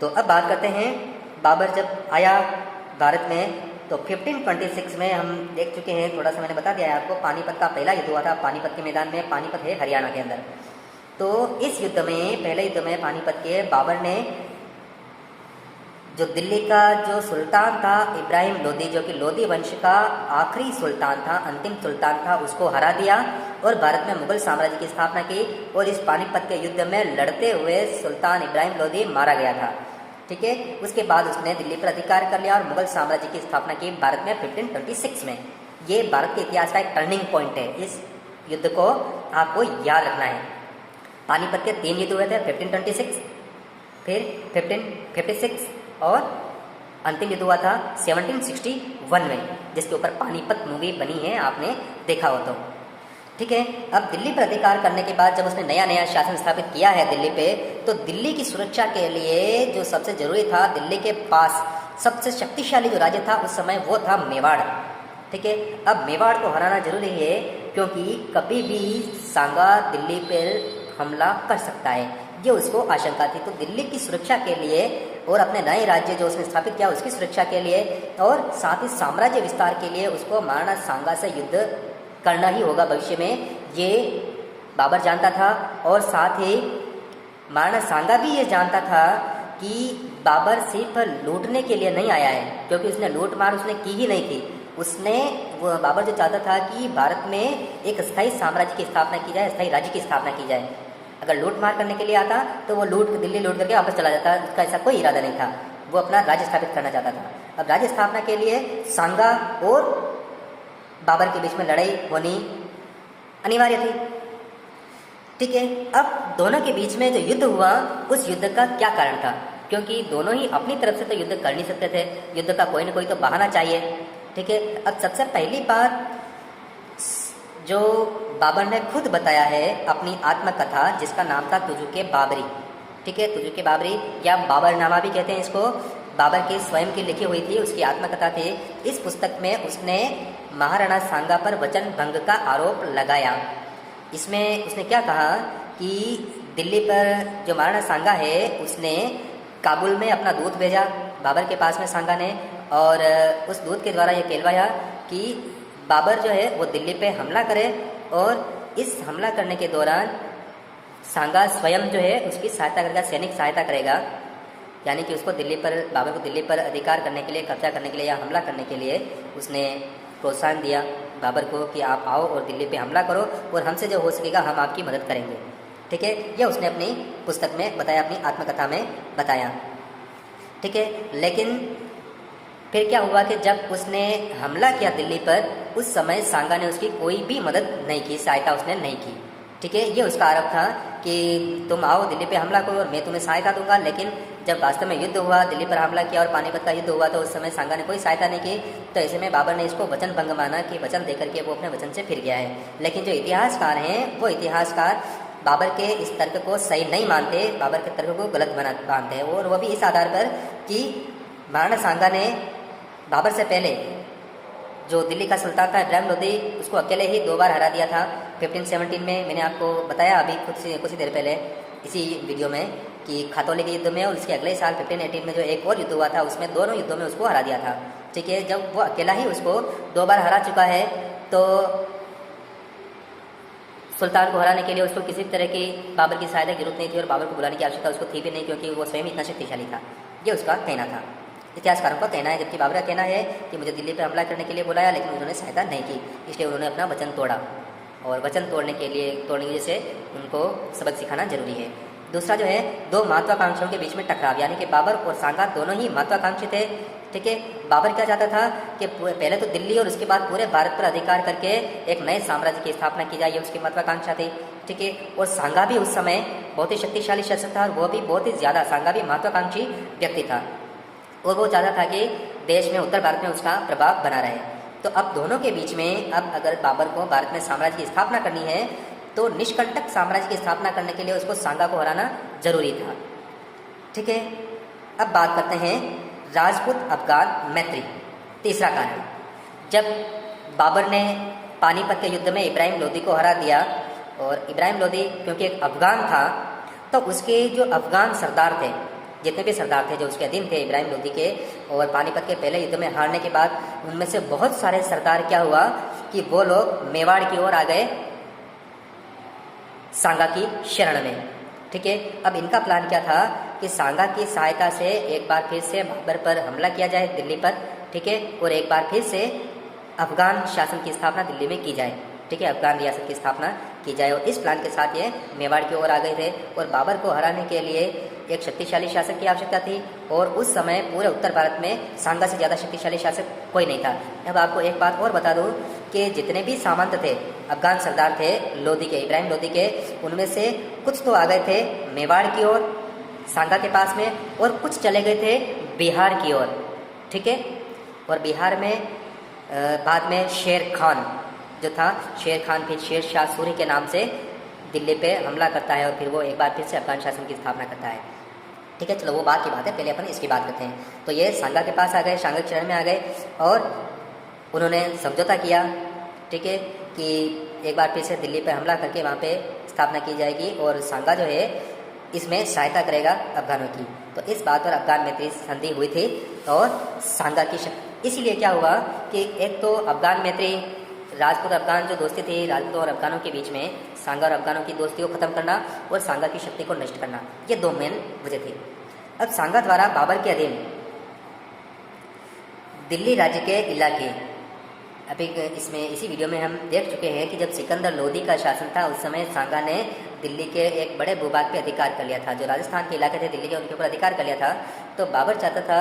तो अब बात करते हैं बाबर जब आया भारत में तो 1526 में हम देख चुके हैं, थोड़ा सा मैंने बता दिया है आपको, पानीपत का पहला युद्ध हुआ था। पानीपत के मैदान में, पानीपत है हरियाणा के अंदर। तो इस युद्ध में, पहले युद्ध में पानीपत के बाबर ने जो दिल्ली का जो सुल्तान था इब्राहिम लोदी, जो कि लोदी वंश का आखिरी सुल्तान था, अंतिम सुल्तान था, उसको हरा दिया और भारत में मुगल साम्राज्य की स्थापना की। और इस पानीपत के युद्ध में लड़ते हुए सुल्तान इब्राहिम लोदी मारा गया था। ठीक है, उसके बाद उसने दिल्ली पर अधिकार कर लिया और मुगल साम्राज्य की स्थापना की भारत में 1526 में। ये भारत के इतिहास का एक टर्निंग पॉइंट है। इस युद्ध को आपको याद रखना है। पानीपत के 3 युद्ध हुए थे, 1526, फिर 1556 और अंतिम युद्ध हुआ था 1761 में, जिसके ऊपर पानीपत मूवी बनी है, आपने देखा हो तो। ठीक है, अब दिल्ली पर अधिकार करने के बाद जब उसने नया नया शासन स्थापित किया है दिल्ली पे, तो दिल्ली की सुरक्षा के लिए जो सबसे जरूरी था, दिल्ली के पास सबसे शक्तिशाली जो राज्य था उस समय वो था मेवाड़। ठीक है, अब मेवाड़ को हराना जरूरी है क्योंकि कभी भी सांगा दिल्ली पर हमला कर सकता है, ये उसको आशंका थी। तो दिल्ली की सुरक्षा के लिए और अपने नए राज्य जो उसने स्थापित किया उसकी सुरक्षा के लिए और साथ ही साम्राज्य विस्तार के लिए उसको महाराणा सांगा से युद्ध करना ही होगा भविष्य में, ये बाबर जानता था। और साथ ही महाराणा सांगा भी ये जानता था कि बाबर सिर्फ लूटने के लिए नहीं आया है, क्योंकि उसने लूट मार उसने की ही नहीं थी। उसने वो बाबर जो चाहता था कि भारत में एक स्थायी साम्राज्य की स्थापना की जाए, स्थायी राज्य की स्थापना की जाए। अगर लूट मार करने के लिए आता तो वो दिल्ली लूट करके वापस चला जाता, उसका ऐसा कोई इरादा नहीं था। वो अपना राज्य स्थापित करना चाहता था। अब राज्य स्थापना के लिए सांगा और बाबर के बीच में लड़ाई होनी अनिवार्य थी। ठीक है, अब दोनों के बीच में जो युद्ध हुआ उस युद्ध का क्या कारण था, क्योंकि दोनों ही अपनी तरफ से तो युद्ध कर नहीं सकते थे, युद्ध का कोई ना कोई तो बहाना चाहिए। ठीक है, अब सबसे पहली बात जो बाबर ने खुद बताया है अपनी आत्मकथा, जिसका नाम था तुजुके बाबरी। ठीक है, तुजुके बाबरी या बाबरनामा भी कहते हैं इसको, बाबर की स्वयं की लिखी हुई थी, उसकी आत्मकथा थी। इस पुस्तक में उसने महाराणा सांगा पर वचन भंग का आरोप लगाया। इसमें उसने क्या कहा कि दिल्ली पर जो महाराणा सांगा है उसने काबुल में अपना दूत भेजा बाबर के पास में सांगा ने, और उस दूत के द्वारा ये कहलवाया कि बाबर जो है वो दिल्ली पे हमला करे और इस हमला करने के दौरान सांगा स्वयं जो है उसकी सहायता करेगा, सैनिक सहायता करेगा। यानी कि उसको दिल्ली पर, बाबर को दिल्ली पर अधिकार करने के लिए, कब्जा करने के लिए या हमला करने के लिए उसने प्रोत्साहन दिया बाबर को कि आप आओ और दिल्ली पे हमला करो और हमसे जो हो सकेगा हम आपकी मदद करेंगे। ठीक है, यह उसने अपनी पुस्तक में बताया, अपनी आत्मकथा में बताया। ठीक है, लेकिन फिर क्या हुआ कि जब उसने हमला किया दिल्ली पर, उस समय सांगा ने उसकी कोई भी मदद नहीं की, सहायता उसने नहीं की। ठीक है, ये उसका आरोप था कि तुम आओ दिल्ली पे हमला करो और मैं तुम्हें सहायता दूंगा। लेकिन जब वास्तव में युद्ध हुआ, दिल्ली पर हमला किया और पानीपत का युद्ध हुआ, तो उस समय सांगा ने कोई सहायता नहीं की। तो ऐसे में बाबर ने इसको वचन भंग माना कि वचन देकर के वो अपने वचन से फिर गया है। लेकिन जो इतिहासकार हैं वो इतिहासकार बाबर के इस तर्क को सही नहीं मानते, बाबर के तर्क को गलत मानते हैं। और वो भी इस आधार पर कि महाराणा सांगा ने बाबर से पहले जो दिल्ली का सुल्तान था इब्राहिम लोदी, उसको अकेले ही 2 बार हरा दिया था। 1517 में मैंने आपको बताया अभी कुछ ही देर पहले इसी वीडियो में कि खातौली के युद्ध में, और इसके अगले साल 1518 में जो एक और युद्ध हुआ था उसमें दोनों युद्धों में उसको हरा दिया था। ठीक है, जब वो अकेला ही उसको 2 बार हरा चुका है तो सुल्तान को हराने के लिए उसको किसी तरह की बाबर की सहायता की जरूरत नहीं थी और बाबर को बुलाने की आवश्यकता उसको थी भी नहीं, क्योंकि वो स्वयं इतना शक्तिशाली था। ये उसका कहना था, इतिहासकारों का कहना है। जबकि बाबर का कहना है कि मुझे दिल्ली पर हमला करने के लिए बुलाया लेकिन उन्होंने सहायता नहीं की, इसलिए उन्होंने अपना वचन तोड़ा और वचन तोड़ने की वजह से उनको सबक सिखाना जरूरी है। दूसरा जो है, 2 महत्वाकांक्षियों के बीच में टकराव, यानी कि बाबर और सांगा दोनों ही महत्वाकांक्षी थे। ठीक है, बाबर क्या चाहता था कि पहले तो दिल्ली और उसके बाद पूरे भारत पर अधिकार करके एक नए साम्राज्य की स्थापना की जाए, ये उसकी महत्वाकांक्षा थी। ठीक है, और सांगा भी उस समय बहुत ही शक्तिशाली शासक था और वो भी बहुत ही ज़्यादा, सांगा भी महत्वाकांक्षी व्यक्ति था और वो चाहता था कि देश में, उत्तर भारत में उसका प्रभाव बना रहे। तो अब दोनों के बीच में, अब अगर बाबर को भारत में साम्राज्य की स्थापना करनी है तो निष्कंटक साम्राज्य की स्थापना करने के लिए उसको सांगा को हराना जरूरी था। ठीक है, अब बात करते हैं राजपूत अफगान मैत्री। तीसरा कारण, जब बाबर ने पानीपत के युद्ध में इब्राहिम लोदी को हरा दिया, और इब्राहिम लोदी क्योंकि एक अफगान था तो उसके जो अफगान सरदार थे, जितने भी सरदार थे जो उसके अधीन थे इब्राहिम लोदी के, और पानीपत के पहले युद्ध में हारने के बाद उनमें से बहुत सारे सरदार क्या हुआ कि वो लोग मेवाड़ की ओर आ गए सांगा की शरण में। ठीक है। अब इनका प्लान क्या था कि सांगा की सहायता से एक बार फिर से बाबर पर हमला किया जाए दिल्ली पर, ठीक है, और एक बार फिर से अफगान शासन की स्थापना दिल्ली में की जाए, ठीक है, अफगान रियासत की स्थापना की जाए। और इस प्लान के साथ ये मेवाड़ की ओर आ गए थे और बाबर को हराने के लिए एक शक्तिशाली शासक की आवश्यकता थी और उस समय पूरे उत्तर भारत में सांगा से ज़्यादा शक्तिशाली शासक कोई नहीं था। अब आपको एक बात और बता दूं कि जितने भी सामंत थे, अफगान सरदार थे लोदी के, इब्राहिम लोदी के, उनमें से कुछ तो आ गए थे मेवाड़ की ओर सांगा के पास में और कुछ चले गए थे बिहार की ओर, ठीक है। और बिहार में बाद में शेर खान जो था, शेर खान फिर शेर शाह सूरी के नाम से दिल्ली पे हमला करता है और फिर वो एक बार फिर से अफगान शासन की स्थापना करता है, ठीक है। चलो वो बात की बात है, पहले अपन इसकी बात करते हैं। तो ये सांगा के पास आ गए, सांगा के शरण में आ गए और उन्होंने समझौता किया, ठीक है, कि एक बार फिर से दिल्ली पे हमला करके वहाँ पे स्थापना की जाएगी और सांगा जो है इसमें सहायता करेगा अफगानों की। तो इस बात पर अफगान मैत्री संधि हुई थी और सांगा की इसीलिए क्या हुआ कि एक तो अफगान मैत्री राजपूत अफगान जो दोस्ती थी राजपूतों और अफगानों के बीच में, सांगा और अफगानों की दोस्ती को खत्म करना और सांगा की शक्ति को नष्ट करना, ये दो मेन वजह थी। अब सांगा द्वारा बाबर के अधीन दिल्ली राज्य के इलाके, अभी इसमें इसी वीडियो में हम देख चुके हैं कि जब सिकंदर लोदी का शासन था उस समय सांगा ने दिल्ली के एक बड़े भूभाग पे अधिकार कर लिया था, जो राजस्थान के इलाके थे दिल्ली के, उनके ऊपर अधिकार कर लिया था। तो बाबर चाहता था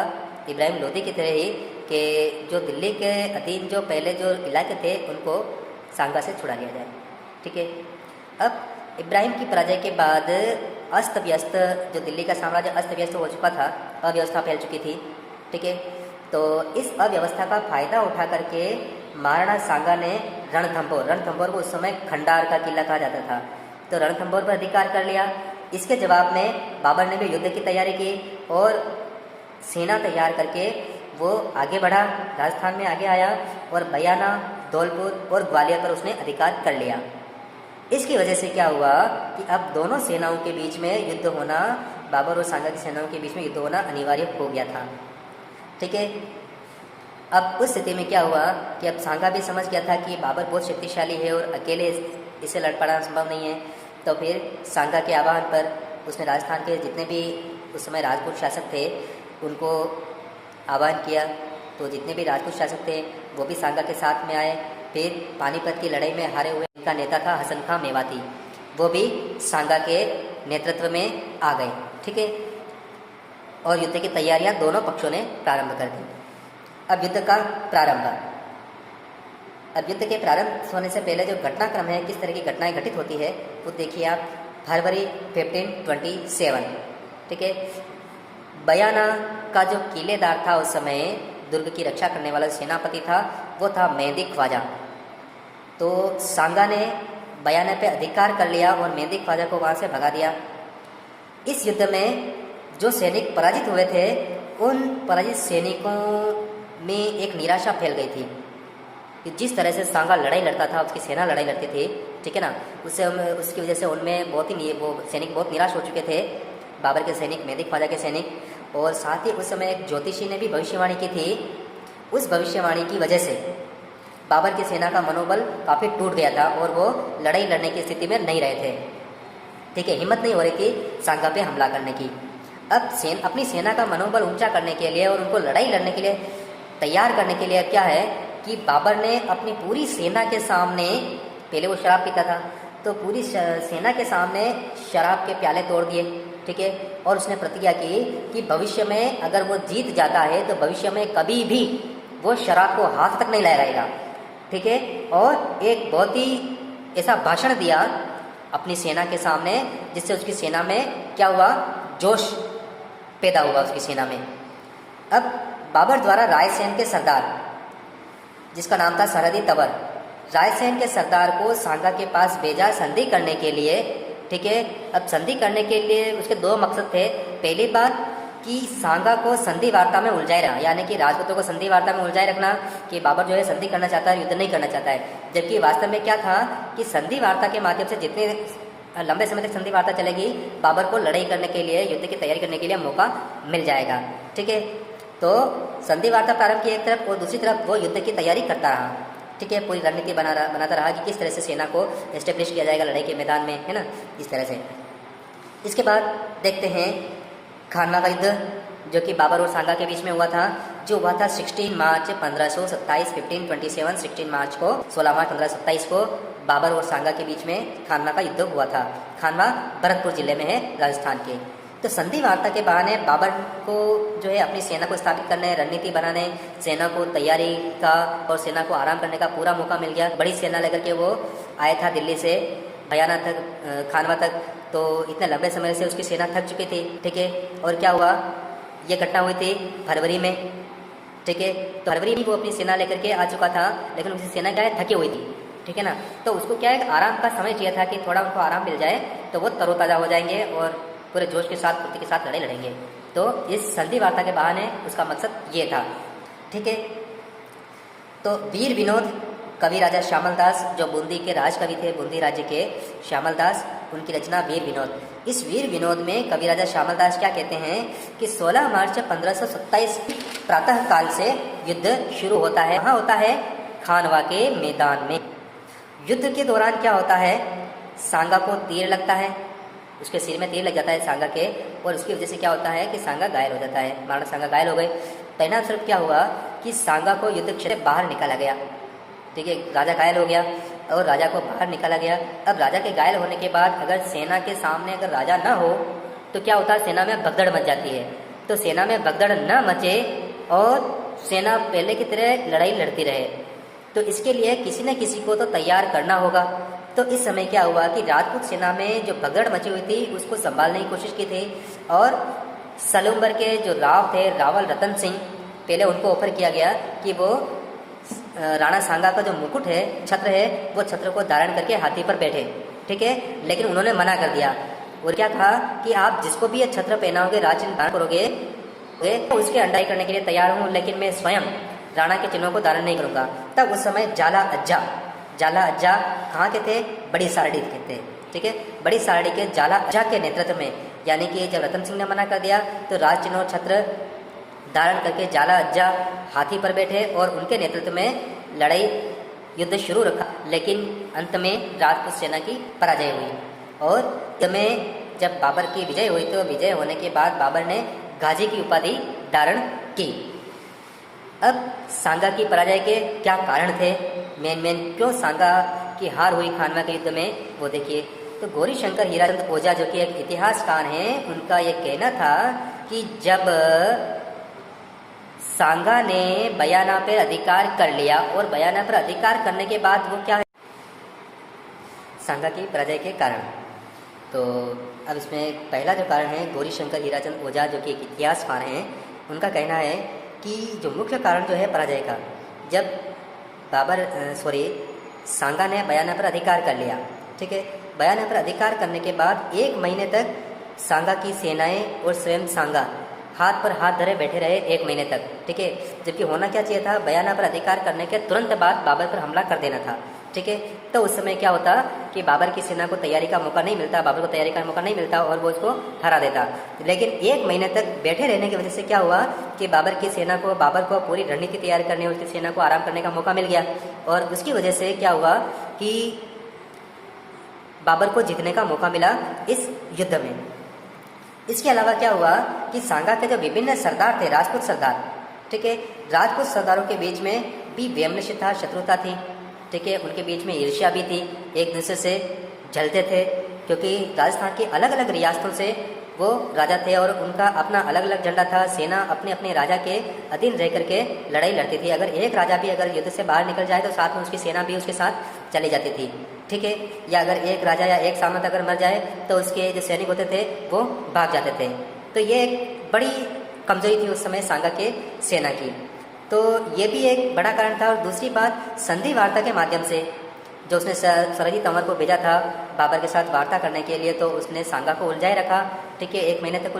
इब्राहिम लोदी की तरह ही कि जो दिल्ली के अधीन जो पहले जो इलाके थे उनको सांगा से छुड़ा लिया जाए, ठीक है। अब इब्राहिम की पराजय के बाद अस्त व्यस्त जो दिल्ली का साम्राज्य अस्त व्यस्त हो चुका था, अव्यवस्था फैल चुकी थी, ठीक है। तो इस अव्यवस्था का फायदा उठा करके महाराणा सांगा ने रणथंभौर को उस समय खंडार का किला कहा जाता था, तो रणथंभौर पर अधिकार कर लिया। इसके जवाब में बाबर ने भी युद्ध की तैयारी की और सेना तैयार करके वो आगे बढ़ा, राजस्थान में आगे आया और बयाना, धौलपुर और ग्वालियर पर उसने अधिकार कर लिया। इसकी वजह से क्या हुआ कि अब दोनों सेनाओं के बीच में युद्ध होना, बाबर और सांगा की सेनाओं के बीच में युद्ध होना अनिवार्य हो गया था, ठीक है। अब उस स्थिति में क्या हुआ कि अब सांगा भी समझ गया था कि बाबर बहुत शक्तिशाली है और अकेले इसे लड़ पाना संभव नहीं है। तो फिर सांगा के आह्वान पर उसने राजस्थान के जितने भी उस समय राजपूत शासक थे उनको आह्वान किया। तो जितने भी राजपूत शासक थे वो भी सांगा के साथ में आए। फिर पानीपत की लड़ाई में हारे हुए इनका नेता था हसन खां मेवाती, वो भी सांगा के नेतृत्व में आ गए, ठीक है। और युद्ध की तैयारियां दोनों पक्षों ने प्रारंभ कर दी। अब युद्ध का प्रारंभ, अब युद्ध के प्रारंभ होने से पहले जो घटनाक्रम है, किस तरह की घटनाएं घटित होती है वो देखिए आप। फरवरी 1527, ठीक है। बयाना का जो किलेदार था उस समय, दुर्ग की रक्षा करने वाला सेनापति था, वो था मेहंदी ख्वाजा। तो सांगा ने बयाना पे अधिकार कर लिया और मेहंदी ख्वाजा को वहाँ से भगा दिया। इस युद्ध में जो सैनिक पराजित हुए थे उन पराजित सैनिकों में एक निराशा फैल गई थी कि जिस तरह से सांगा लड़ाई लड़ता था, उसकी सेना लड़ाई लड़ती थी, ठीक है ना, उसकी वजह से उनमें बहुत ही वो सैनिक बहुत निराश हो चुके थे, बाबर के सैनिक, मेहंदी ख्वाजा के सैनिक। और साथ ही उस समय एक ज्योतिषी ने भी भविष्यवाणी की थी। उस भविष्यवाणी की वजह से बाबर की सेना का मनोबल काफ़ी टूट गया था और वो लड़ाई लड़ने की स्थिति में नहीं रहे थे, ठीक है। हिम्मत नहीं हो रही थी सांगा पे हमला करने की। अब अपनी सेना का मनोबल ऊंचा करने के लिए और उनको लड़ाई लड़ने के लिए तैयार करने के लिए क्या है कि बाबर ने अपनी पूरी सेना के सामने, पहले वो शराब पीता था, तो पूरी सेना के सामने शराब के प्याले तोड़ दिए, ठीक है। और उसने प्रतिज्ञा की कि भविष्य में अगर वो जीत जाता है तो भविष्य में कभी भी वो शराब को हाथ तक नहीं लगाएगा, ठीक है। और एक बहुत ही ऐसा भाषण दिया अपनी सेना के सामने जिससे उसकी सेना में क्या हुआ, जोश पैदा हुआ उसकी सेना में। अब बाबर द्वारा रायसेन के सरदार, जिसका नाम था सरहदी तंवर, रायसेन के सरदार को सांगा के पास भेजा संधि करने के लिए, ठीक है। अब संधि करने के लिए उसके दो मकसद थे। पहली बात कि सांगा को संधि वार्ता में उलझाए रहा, यानी कि राजपूतों को संधि वार्ता में उलझाए रखना कि बाबर जो है संधि करना चाहता है, युद्ध नहीं करना चाहता है। जबकि वास्तव में क्या था कि संधि वार्ता के माध्यम से जितने लंबे समय तक संधि वार्ता चलेगी, बाबर को लड़ाई करने के लिए, युद्ध की तैयारी करने के लिए मौका मिल जाएगा, ठीक है। तो संधि वार्ता प्रारंभ की एक तरफ और दूसरी तरफ वो युद्ध की तैयारी करता रहा, ठीक है। पूरी रणनीति बनाता रहा कि किस तरह से सेना को एस्टेब्लिश किया जाएगा लड़ाई के मैदान में, है ना, इस तरह से। इसके बाद देखते हैं खानवा का युद्ध, जो कि बाबर और सांगा के बीच में हुआ था, जो हुआ था 16 मार्च 1527, 1527, 16 मार्च को, 16 मार्च 1527 को बाबर और सांगा के बीच में खानवा का युद्ध हुआ था। खानवा भरतपुर जिले में है, राजस्थान के। तो संधि वार्ता के बहाने बाबर को जो है अपनी सेना को स्थापित करने, रणनीति बनाने, सेना को तैयारी का और सेना को आराम करने का पूरा मौका मिल गया। बड़ी सेना लेकर के वो आया था दिल्ली से बयाना तक, खानवा तक। तो इतने लंबे समय से उसकी सेना थक चुकी थी, ठीक है। और क्या हुआ, ये घटना हुई थी फरवरी में, ठीक है। तो फरवरी में वो अपनी सेना लेकर के आ चुका था, लेकिन उसकी सेना क्या है, थकी हुई थी, ठीक है ना। तो उसको क्या है, आराम का समय चाहिए था कि थोड़ा उनको आराम मिल जाए तो वो तरोताज़ा हो जाएंगे और पूरे जोश के साथ, फुर्ती के साथ लड़ाई लड़ेंगे। तो इस संधि वार्ता के बहाने उसका मकसद ये था, ठीक है। तो वीर विनोद कवि राजा श्यामल दास, जो बूंदी के राज कवि थे, बूंदी राज्य के श्यामल दास, उनकी रचना वीर विनोद। इस वीर विनोद में कवि राजा श्यामल दास क्या कहते हैं कि 16 मार्च 1527 प्रातः काल से युद्ध शुरू होता है। कहाँ होता है, खानवा के मैदान में। युद्ध के दौरान क्या होता है, सांगा को तीर लगता है, उसके सिर में तीर लग जाता है सांगा के, और उसकी वजह से क्या होता है कि सांगा घायल हो जाता है, महाराणा सांगा घायल हो गए। परिणाम स्वरूप क्या हुआ कि सांगा को युद्ध क्षेत्र से बाहर निकाला गया, ठीक है। राजा घायल हो गया और राजा को बाहर निकाला गया। अब राजा के घायल होने के बाद अगर सेना के सामने अगर राजा ना हो तो क्या होता है, सेना में भगदड़ मच जाती है। तो सेना में भगदड़ न मचे और सेना पहले की तरह लड़ाई लड़ती रहे, तो इसके लिए किसी न किसी को तो तैयार करना होगा। तो इस समय क्या हुआ कि राजपूत सेना में जो भगदड़ मची हुई थी उसको संभालने की कोशिश की थी, और सलूम्बर के जो राव थे, रावल रतन सिंह, पहले उनको ऑफर किया गया कि वो राणा सांगा का जो मुकुट है, छत्र है, वो छत्र को धारण करके हाथी पर बैठे, ठीक है। लेकिन उन्होंने मना कर दिया और क्या कहा कि आप जिसको भी ये छत्र पहनाओगे, राज चिन्ह धारण करोगे, तो उसके अंडाई करने के लिए तैयार हूँ, लेकिन मैं स्वयं राणा के चिन्हों को धारण नहीं करूँगा। तब उस समय जाला अज्जा कहाँ के थे, बड़ी सारडी के थे, ठीक है। बड़ी सारडी के जाला अज्जा के नेतृत्व में, यानी कि जब रतन सिंह ने मना कर दिया तो राज चिन्ह और छत्र धारण करके जाला अज्जा हाथी पर बैठे और उनके नेतृत्व में लड़ाई, युद्ध शुरू रखा। लेकिन अंत में राजपूत सेना की पराजय हुई और में जब बाबर की विजय हुई तो विजय होने के बाद बाबर ने गाजी की उपाधि धारण की। अब सांगा की पराजय के क्या कारण थे, मेन क्यों सांगा की हार हुई खानवा के युद्ध में, वो देखिए। तो गौरी शंकर हीराचंद ओझा, जो कि एक इतिहासकार हैं, उनका ये कहना था कि जब सांगा ने बयाना पर अधिकार कर लिया और बयाना पर अधिकार करने के बाद वो क्या है, सांगा की पराजय के कारण। तो अब इसमें पहला जो कारण है, गौरी शंकर हीराचंद ओझा, जो कि एक इतिहासकार हैं, उनका कहना है कि जो मुख्य कारण जो है पराजय का, जब सांगा ने बयाना पर अधिकार कर लिया, ठीक है। बयाना पर अधिकार करने के बाद 1 महीने तक सांगा की सेनाएं और स्वयं सांगा हाथ पर हाथ धरे बैठे रहे 1 महीने तक, ठीक है। जबकि होना क्या चाहिए था, बयाना पर अधिकार करने के तुरंत बाद बाबर पर हमला कर देना था, ठीक है। तो उस समय क्या होता कि बाबर की सेना को तैयारी का मौका नहीं मिलता, बाबर को तैयारी का मौका नहीं मिलता और वो उसको हरा देता। लेकिन 1 महीने तक बैठे रहने की वजह से क्या हुआ कि बाबर को पूरी रणनीति तैयार करने, उसकी सेना को आराम करने का मौका मिल गया और उसकी वजह से क्या हुआ कि बाबर को जीतने का मौका मिला इस युद्ध में। इसके अलावा क्या हुआ कि सांगा के जो विभिन्न सरदार थे, राजपूत सरदार, ठीक है, राजपूत सरदारों के बीच में भी वैमनस्य था, शत्रुता थी, ठीक है। उनके बीच में ईर्ष्या भी थी, एक दूसरे से जलते थे, क्योंकि राजस्थान की अलग अलग रियासतों से वो राजा थे और उनका अपना अलग अलग झंडा था। सेना अपने अपने राजा के अधीन रह करके लड़ाई लड़ती थी। अगर एक राजा भी अगर युद्ध से बाहर निकल जाए तो साथ में उसकी सेना भी उसके साथ चली जाती थी, ठीक है। या अगर एक राजा या एक सामंत अगर मर जाए तो उसके जो सैनिक होते थे वो भाग जाते थे। तो ये एक बड़ी कमजोरी थी उस समय सांगा के सेना की। तो ये भी एक बड़ा कारण था। और दूसरी बात, संधि वार्ता के माध्यम से जो उसने सरजीत तंवर को भेजा था बाबर के साथ वार्ता करने के लिए, तो उसने सांगा को उलझाए रखा, ठीक है, 1 महीने तक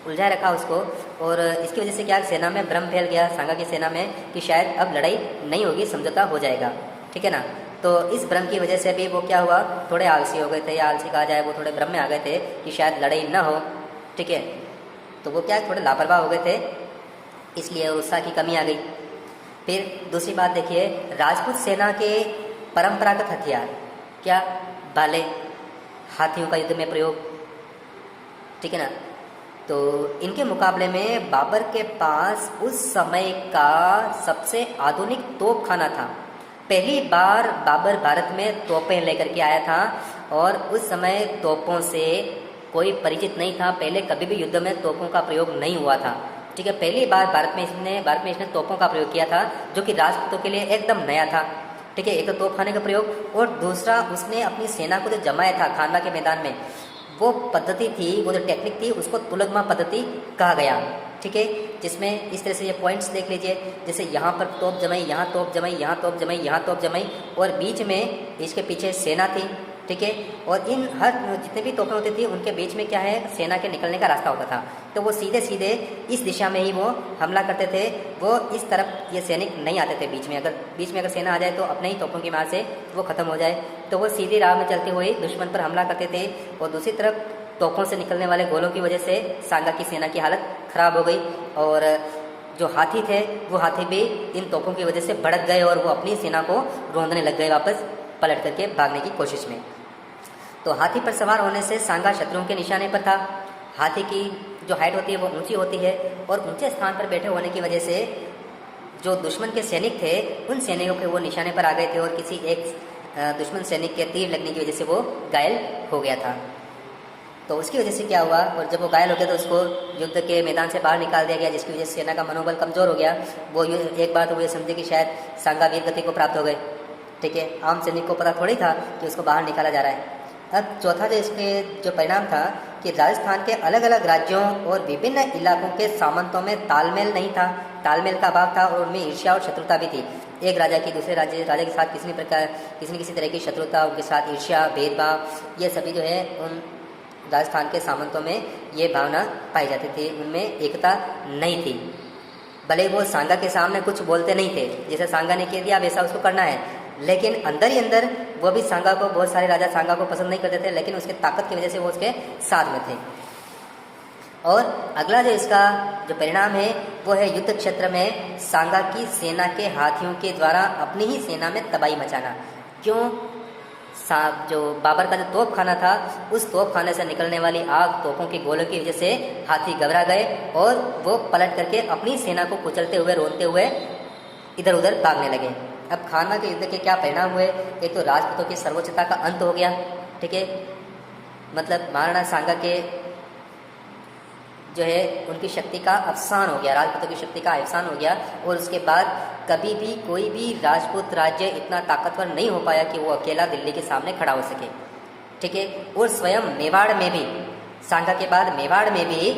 उलझाए रखा उसको। और इसकी वजह से क्या सेना में भ्रम फैल गया, सांगा की सेना में, कि शायद अब लड़ाई नहीं होगी, समझौता हो जाएगा, ठीक है ना। तो इस भ्रम की वजह से भी वो क्या हुआ, थोड़े आलसी हो गए थे, या आलसी कहा जाए, वो थोड़े भ्रम में आ गए थे कि शायद लड़ाई ना हो, ठीक है। तो वो क्या थोड़े लापरवाह हो गए थे, इसलिए उत्साह की कमी आ गई। फिर दूसरी बात देखिए, राजपूत सेना के परंपरागत हथियार क्या, भाले, हाथियों का युद्ध में प्रयोग, ठीक है ना। तो इनके मुकाबले में बाबर के पास उस समय का सबसे आधुनिक तोपखाना था। पहली बार बाबर भारत में तोपें लेकर के आया था और उस समय तोपों से कोई परिचित नहीं था। पहले कभी भी युद्ध में तोपों का प्रयोग नहीं हुआ था। ठीक है, पहली बार भारत में इसने तोपों का प्रयोग किया था, जो कि राजपूतों के लिए एकदम नया था। ठीक है, एक तो तोपखाने का प्रयोग और दूसरा उसने अपनी सेना को जो जमाया था खानवा के मैदान में, वो पद्धति थी, वो जो टेक्निक थी, उसको तुलगमा पद्धति कहा गया। ठीक है, जिसमें इस तरह से ये पॉइंट्स देख लीजिए, जैसे यहाँ पर तोप जमाई, यहाँ तोप जमाई, यहाँ तोप जमाई, यहाँ तोप जमाई, और बीच में इसके पीछे सेना थी। ठीक है, और इन हर जितने भी तोपें होती थी उनके बीच में क्या है, सेना के निकलने का रास्ता होता था। तो वो सीधे सीधे इस दिशा में ही वो हमला करते थे। वो इस तरफ ये सैनिक नहीं आते थे बीच में अगर सेना आ जाए तो अपने ही तोपों की मार से वो खत्म हो जाए। तो वो सीधी राह में चलते हुए दुश्मन पर हमला करते थे और दूसरी तरफ तोपों से निकलने वाले गोलों की वजह से सांगा की सेना की हालत खराब हो गई और जो हाथी थे वो हाथी भी इन तोपों की वजह से भड़क गए और वो अपनी सेना को रोंदने लग गए वापस पलट करके भागने की कोशिश में। तो हाथी पर सवार होने से सांगा शत्रुओं के निशाने पर था। हाथी की जो हाइट होती है वो ऊंची होती है और ऊंचे स्थान पर बैठे होने की वजह से जो दुश्मन के सैनिक थे उन सैनिकों के वो निशाने पर आ गए थे और किसी एक दुश्मन सैनिक के तीर लगने की वजह से वो घायल हो गया था। तो उसकी वजह से क्या हुआ, और जब वो घायल हो गया तो उसको युद्ध के मैदान से बाहर निकाल दिया गया, जिसकी वजह से सेना का मनोबल कमज़ोर हो गया। वो एक बार तो ये समझे कि शायद सांगा वीर गति को प्राप्त हो गए। ठीक है, आम सैनिक को पता थोड़ी था कि उसको बाहर निकाला जा रहा है। अब चौथा जो इसके जो परिणाम था कि राजस्थान के अलग अलग राज्यों और विभिन्न इलाकों के सामंतों में तालमेल नहीं था, तालमेल का अभाव था और उनमें ईर्ष्या और शत्रुता भी थी। एक राजा की दूसरे राजा के साथ किसी तरह की शत्रुता, उनके साथ ईर्ष्या, भेदभाव, ये सभी जो है उन राजस्थान के सामंतों में ये भावना पाई जाती थी। उनमें एकता नहीं थी। भले वो सांगा के सामने कुछ बोलते नहीं थे, जैसे सांगा ने कह दिया वैसा उसको करना है, लेकिन अंदर ही अंदर वो भी सांगा को, बहुत सारे राजा सांगा को पसंद नहीं करते थे, लेकिन उसके ताकत की वजह से वो उसके साथ में थे। और अगला जो इसका जो परिणाम है वो है युद्ध क्षेत्र में सांगा की सेना के हाथियों के द्वारा अपनी ही सेना में तबाही मचाना। क्यों? जो बाबर का जो तोपखाना था उस तोपखाने से निकलने वाली आग, तोपों के गोलों की वजह से हाथी घबरा गए और वो पलट करके अपनी सेना को कुचलते हुए, रोनते हुए इधर उधर भागने लगे। अब खानवा के युद्ध के क्या परिणाम हुए? एक तो राजपूतों की सर्वोच्चता का अंत हो गया। ठीक है, मतलब महाराणा सांगा के जो है उनकी शक्ति का अवसान हो गया, राजपूतों की शक्ति का अवसान हो गया और उसके बाद कभी भी कोई भी राजपूत राज्य इतना ताकतवर नहीं हो पाया कि वो अकेला दिल्ली के सामने खड़ा हो सके। ठीक है, और स्वयं मेवाड़ में भी, सांगा के बाद मेवाड़ में भी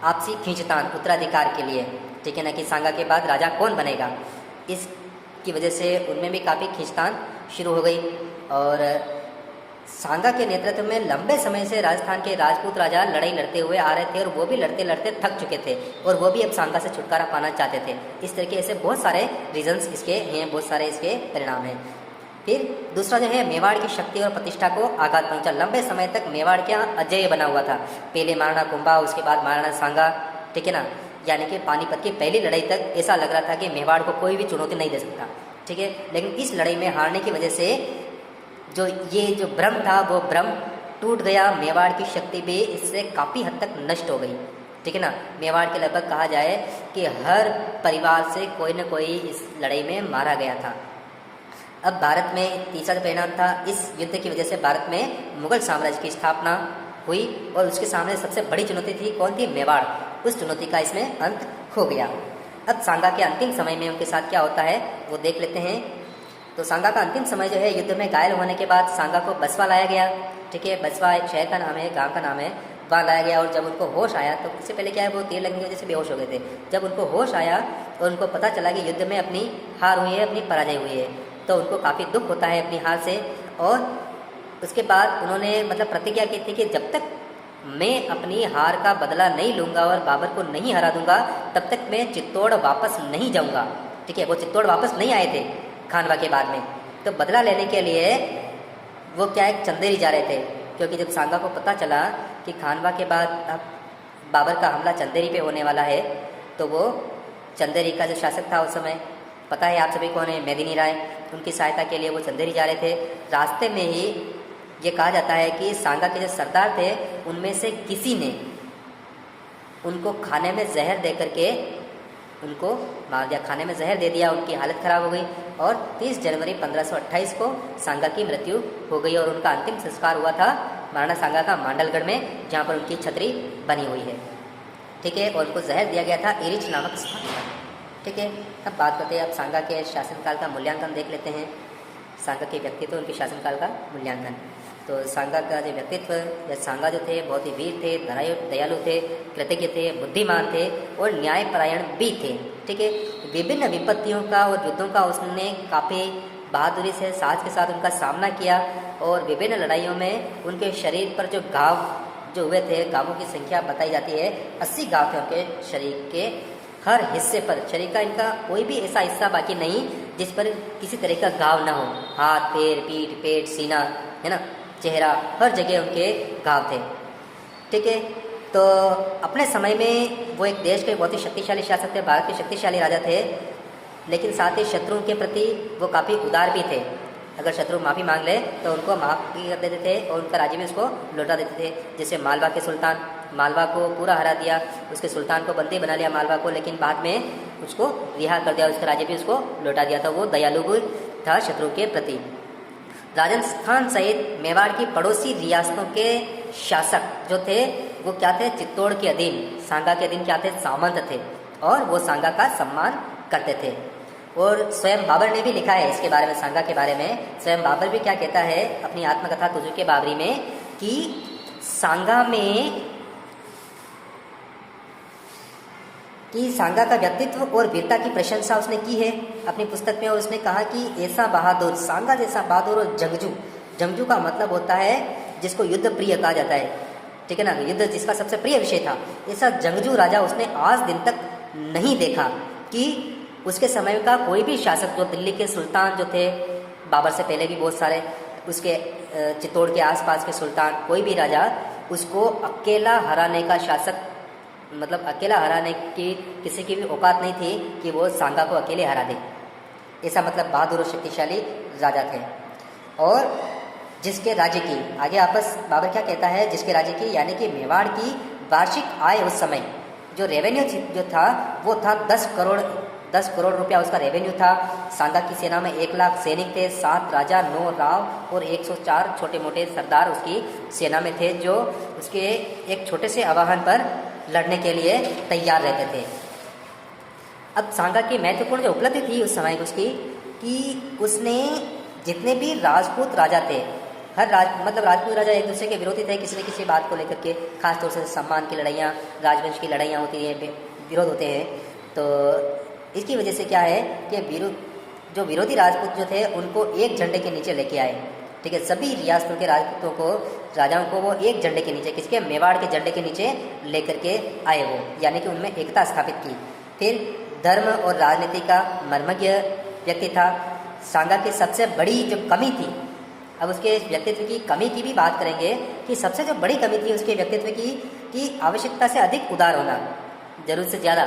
आपसी खींचतान उत्तराधिकार के लिए, ठीक है ना, कि सांगा के बाद राजा कौन बनेगा, इसकी वजह से उनमें भी काफ़ी खींचतान शुरू हो गई। और सांगा के नेतृत्व में लंबे समय से राजस्थान के राजपूत राजा लड़ाई लड़ते हुए आ रहे थे और वो भी लड़ते लड़ते थक चुके थे और वो भी अब सांगा से छुटकारा पाना चाहते थे। इस तरीके से बहुत सारे रीजंस इसके हैं, बहुत सारे इसके परिणाम हैं। फिर दूसरा जो है मेवाड़ की शक्ति और प्रतिष्ठा को आघात पहुंचा। लंबे समय तक मेवाड़ क्या अजेय बना हुआ था। पहले महाराणा कुंभा, उसके बाद महाराणा सांगा, ठीक है ना, यानी कि पानीपत की पहली लड़ाई तक ऐसा लग रहा था कि मेवाड़ को कोई भी चुनौती नहीं दे सकता। ठीक है, लेकिन इस लड़ाई में हारने की वजह से जो ये जो भ्रम था वो भ्रम टूट गया। मेवाड़ की शक्ति भी इससे काफ़ी हद तक नष्ट हो गई। ठीक है ना, मेवाड़ के लगभग कहा जाए कि हर परिवार से कोई न कोई इस लड़ाई में मारा गया था। अब भारत में तीसरा परिणाम था, इस युद्ध की वजह से भारत में मुगल साम्राज्य की स्थापना हुई और उसके सामने सबसे बड़ी चुनौती थी कौन थी? मेवाड़। उस चुनौती का इसमें अंत हो गया। अब सांगा के अंतिम समय में उनके साथ क्या होता है वो देख लेते हैं। तो सांगा का अंतिम समय जो है, युद्ध में घायल होने के बाद सांगा को बसवा लाया गया। ठीक है, बसवा एक शहर का नाम है, गांव का नाम है, वहाँ लाया गया। और जब उनको होश आया तो इससे पहले क्या है, वो तीर लगने की वजह से बेहोश हो गए थे। जब उनको होश आया और उनको पता चला कि युद्ध में अपनी हार हुई है, अपनी पराजय हुई है, तो उनको काफ़ी दुख होता है अपनी हार से। और उसके बाद उन्होंने मतलब प्रतिज्ञा की थी कि जब तक मैं अपनी हार का बदला नहीं लूँगा और बाबर को नहीं हरा दूंगा तब तक मैं चित्तौड़ वापस नहीं जाऊँगा। ठीक है, वो चित्तौड़ वापस नहीं आए थे खानवा के बाद में, तो बदला लेने के लिए वो क्या है, चंदेरी जा रहे थे। क्योंकि जब सांगा को पता चला कि खानवा के बाद अब बाबर का हमला चंदेरी पे होने वाला है, तो वो चंदेरी का जो शासक था उस समय, पता है आप सभी कौन है, मेदिनी राय, उनकी सहायता के लिए वो चंदेरी जा रहे थे। रास्ते में ही ये कहा जाता है कि सांगा के जो सरदार थे उनमें से किसी ने उनको खाने में जहर दे करके उनको मार दिया, खाने में जहर दे दिया, उनकी हालत ख़राब हो गई और 30 जनवरी 1528 को सांगा की मृत्यु हो गई और उनका अंतिम संस्कार हुआ था महाराणा सांगा का मांडलगढ़ में, जहाँ पर उनकी छतरी बनी हुई है। ठीक है, और उनको जहर दिया गया था एरिच नामक स्थान पर। ठीक है, अब बात करते हैं, अब सांगा के शासनकाल का मूल्यांकन देख लेते हैं। सांगा के व्यक्तित्व, उनके शासनकाल का मूल्यांकन। तो सांगा का जो व्यक्तित्व या सांगा जो थे बहुत ही वीर थे, दयालु थे, कृतज्ञ थे, बुद्धिमान थे और न्यायपरायण भी थे। ठीक है, विभिन्न विपत्तियों का और युद्धों का उसने काफ़ी बहादुरी से साहस के साथ उनका सामना किया और विभिन्न लड़ाइयों में उनके शरीर पर जो घाव जो हुए थे, घावों की संख्या बताई जाती है 80 घाव थे उनके शरीर के हर हिस्से पर। शरीर का इनका कोई भी ऐसा हिस्सा बाकी नहीं जिस पर किसी तरह का घाव ना हो, हाथ, पैर, पीठ, पेट, सीना, है ना, चेहरा, हर जगह उनके घाव थे। ठीक है, तो अपने समय में वो एक देश के बहुत ही शक्तिशाली शासक थे, भारत के शक्तिशाली राजा थे, लेकिन साथ ही शत्रुओं के प्रति वो काफ़ी उदार भी थे। अगर शत्रु माफ़ी मांग ले तो उनको माफ़ भी कर देते थे और उनका राज्य भी उसको लौटा देते थे। जैसे मालवा के सुल्तान, मालवा को पूरा हरा दिया, उसके सुल्तान को बंदी बना लिया मालवा को, लेकिन बाद में उसको रिहा कर दिया, उसका राज्य भी उसको लौटा दिया था। वो दयालु भी था शत्रु के प्रति। राजस्थान सहित मेवाड़ की पड़ोसी रियासतों के शासक जो थे वो क्या थे, चित्तौड़ के अधीन, सांगा के अधीन क्या थे, सामंत थे और वो सांगा का सम्मान करते थे। और स्वयं बाबर ने भी लिखा है इसके बारे में, सांगा के बारे में। स्वयं बाबर भी क्या कहता है अपनी आत्मकथा तुजुक बाबरी में कि सांगा का व्यक्तित्व और वीरता की प्रशंसा उसने की है अपनी पुस्तक में। और उसने कहा कि ऐसा बहादुर, सांगा जैसा बहादुर और जंगजू का मतलब होता है जिसको युद्ध प्रिय कहा जाता है। ठीक है ना, युद्ध जिसका सबसे प्रिय विषय था, ऐसा जंगजू राजा उसने आज दिन तक नहीं देखा कि उसके समय का कोई भी शासक, जो दिल्ली के सुल्तान जो थे, बाबर से पहले भी बहुत सारे, उसके चित्तौड़ के आसपास के सुल्तान, कोई भी राजा उसको अकेला हराने का शासक, मतलब अकेला हराने की किसी की भी औकात नहीं थी कि वो सांगा को अकेले हरा दे। ऐसा मतलब बहादुर और शक्तिशाली राजा थे। और जिसके राज्य की, आगे आपस बाबर क्या कहता है, जिसके राज्य की यानी कि मेवाड़ की वार्षिक आय उस समय जो रेवेन्यू जो था वो था 10 करोड़ रुपया उसका रेवेन्यू था। सांगा की सेना में 1 लाख सैनिक थे, 7 राजा, 9 राव और 104 छोटे मोटे सरदार उसकी सेना में थे, जो उसके एक छोटे से आवाहन पर लड़ने के लिए तैयार रहते थे। अब सांगा की महत्वपूर्ण जो उपलब्धि थी उस समय उसकी, कि उसने जितने भी राजपूत राजा थे, मतलब राजपूत राजा एक दूसरे के विरोधी थे किसी न किसी बात को लेकर के, खासतौर से सम्मान की लड़ाइयाँ, राजवंश की लड़ाइयाँ होती हैं, विरोध होते हैं। तो इसकी वजह से क्या है कि जो विरोधी राजपूत जो थे उनको एक झंडे के नीचे लेके आए। ठीक है, सभी रियासतों के राजपूतों को, राजाओं को वो एक झंडे के नीचे, किसके, मेवाड़ के झंडे के नीचे लेकर के आए वो, यानी कि उनमें एकता स्थापित की। फिर धर्म और राजनीति का मर्मज्ञ व्यक्ति था। सांगा की सबसे बड़ी जो कमी थी, अब उसके व्यक्तित्व की कमी की भी बात करेंगे कि सबसे जो बड़ी कमी थी उसके व्यक्तित्व की कि आवश्यकता से अधिक उदार होना, जरूरत से ज़्यादा,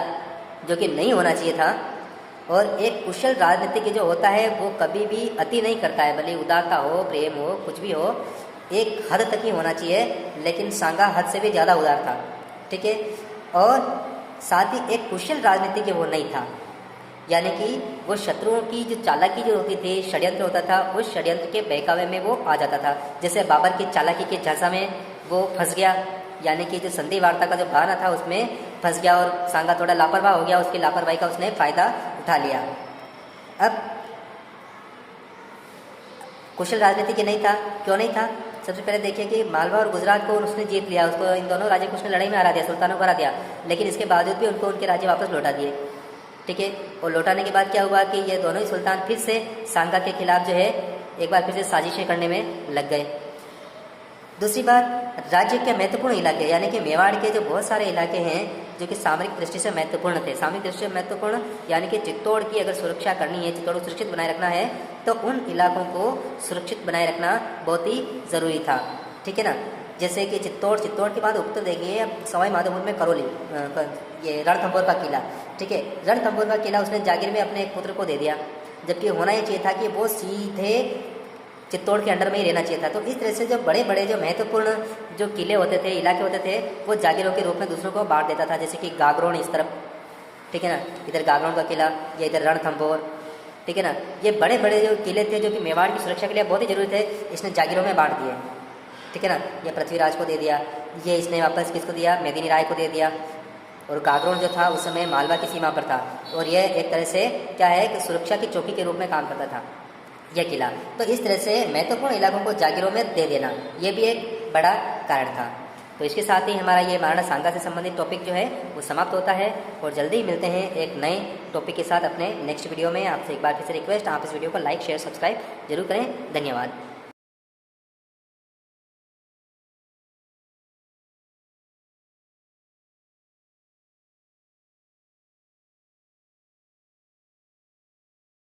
जो कि नहीं होना चाहिए था। और एक कुशल राजनीतिज्ञ जो होता है वो कभी भी अति नहीं करता है, भले उदारता हो, प्रेम हो, कुछ भी हो, एक हद तक ही होना चाहिए, लेकिन सांगा हद से भी ज़्यादा उदार था। ठीक है, और साथ ही एक कुशल राजनीतिज्ञ वो नहीं था, यानी कि वो शत्रुओं की जो चालाकी जो होती थी, षड्यंत्र होता था, उस षड्यंत्र के बहकावे में वो आ जाता था। जैसे बाबर की चालाकी के झांसा में वो फंस गया, यानी कि जो संधि वार्ता का जो बहाना था उसमें फंस गया और सांगा थोड़ा लापरवाह हो गया, उसकी लापरवाही का उसने फ़ायदा उठा लिया। अब कुशल राजनीति की नहीं था, क्यों नहीं था? सबसे पहले देखिए कि मालवा और गुजरात को उसने जीत लिया, उसको इन दोनों राज्य को उसने लड़ाई में हरा दिया, सुल्तानों को हरा दिया, लेकिन इसके बावजूद भी उनको उनके राज्य वापस लौटा दिए। ठीक है, और लौटाने के बाद क्या हुआ कि ये दोनों ही सुल्तान फिर से सांगा के खिलाफ जो है एक बार फिर से साजिशें करने में लग गए। दूसरी बात, राज्य के महत्वपूर्ण इलाके यानी कि मेवाड़ के जो बहुत सारे इलाके हैं जो कि सामरिक दृष्टि से महत्वपूर्ण थे, सामरिक दृष्टि से महत्वपूर्ण यानी कि चित्तौड़ की अगर सुरक्षा करनी है, चित्तौड़ को सुरक्षित बनाए रखना है, तो उन इलाकों को सुरक्षित बनाए रखना बहुत ही ज़रूरी था। ठीक है ना, जैसे कि चित्तौड़ के बाद उत्तर देंगे अब सवाई माधोपुर में करौली, ये रणथंभौर का किला। ठीक है, रणथंभौर का किला उसने जागीर में अपने एक पुत्र को दे दिया, जबकि होना ही चाहिए था कि वो सीधे चित्तौड़ के अंडर में ही रहना चाहिए था। तो इस तरह से जो बड़े बड़े जो महत्वपूर्ण जो किले होते थे, इलाके होते थे, वो जागीरों के रूप में दूसरों को बांट देता था। जैसे कि गागरोन इस तरफ, ठीक है ना, इधर गागरोन का किला, या इधर रणथंभौर, ठीक है ना। ये बड़े बड़े जो किले थे जो कि मेवाड़ की सुरक्षा के लिए बहुत ही जरूरी थे, इसने जागीरों में बांट दिए, ठीक है ना। ये पृथ्वीराज को दे दिया, ये इसने वापस किसको दिया, मेदिनी राय को दे दिया। और गागरोन जो था उस समय मालवा की सीमा पर था, और यह एक तरह से क्या है कि सुरक्षा की चौकी के रूप में काम करता था यह किला। तो इस तरह से महत्वपूर्ण इलाकों को जागीरों में दे देना, यह भी एक बड़ा कारण था। तो इसके साथ ही हमारा ये महाराणा सांगा से संबंधित टॉपिक जो है वो समाप्त होता है, और जल्दी ही मिलते हैं एक नए टॉपिक के साथ अपने नेक्स्ट वीडियो में। आपसे एक बार फिर से रिक्वेस्ट, आप इस वीडियो को लाइक शेयर सब्सक्राइब जरूर करें। धन्यवाद।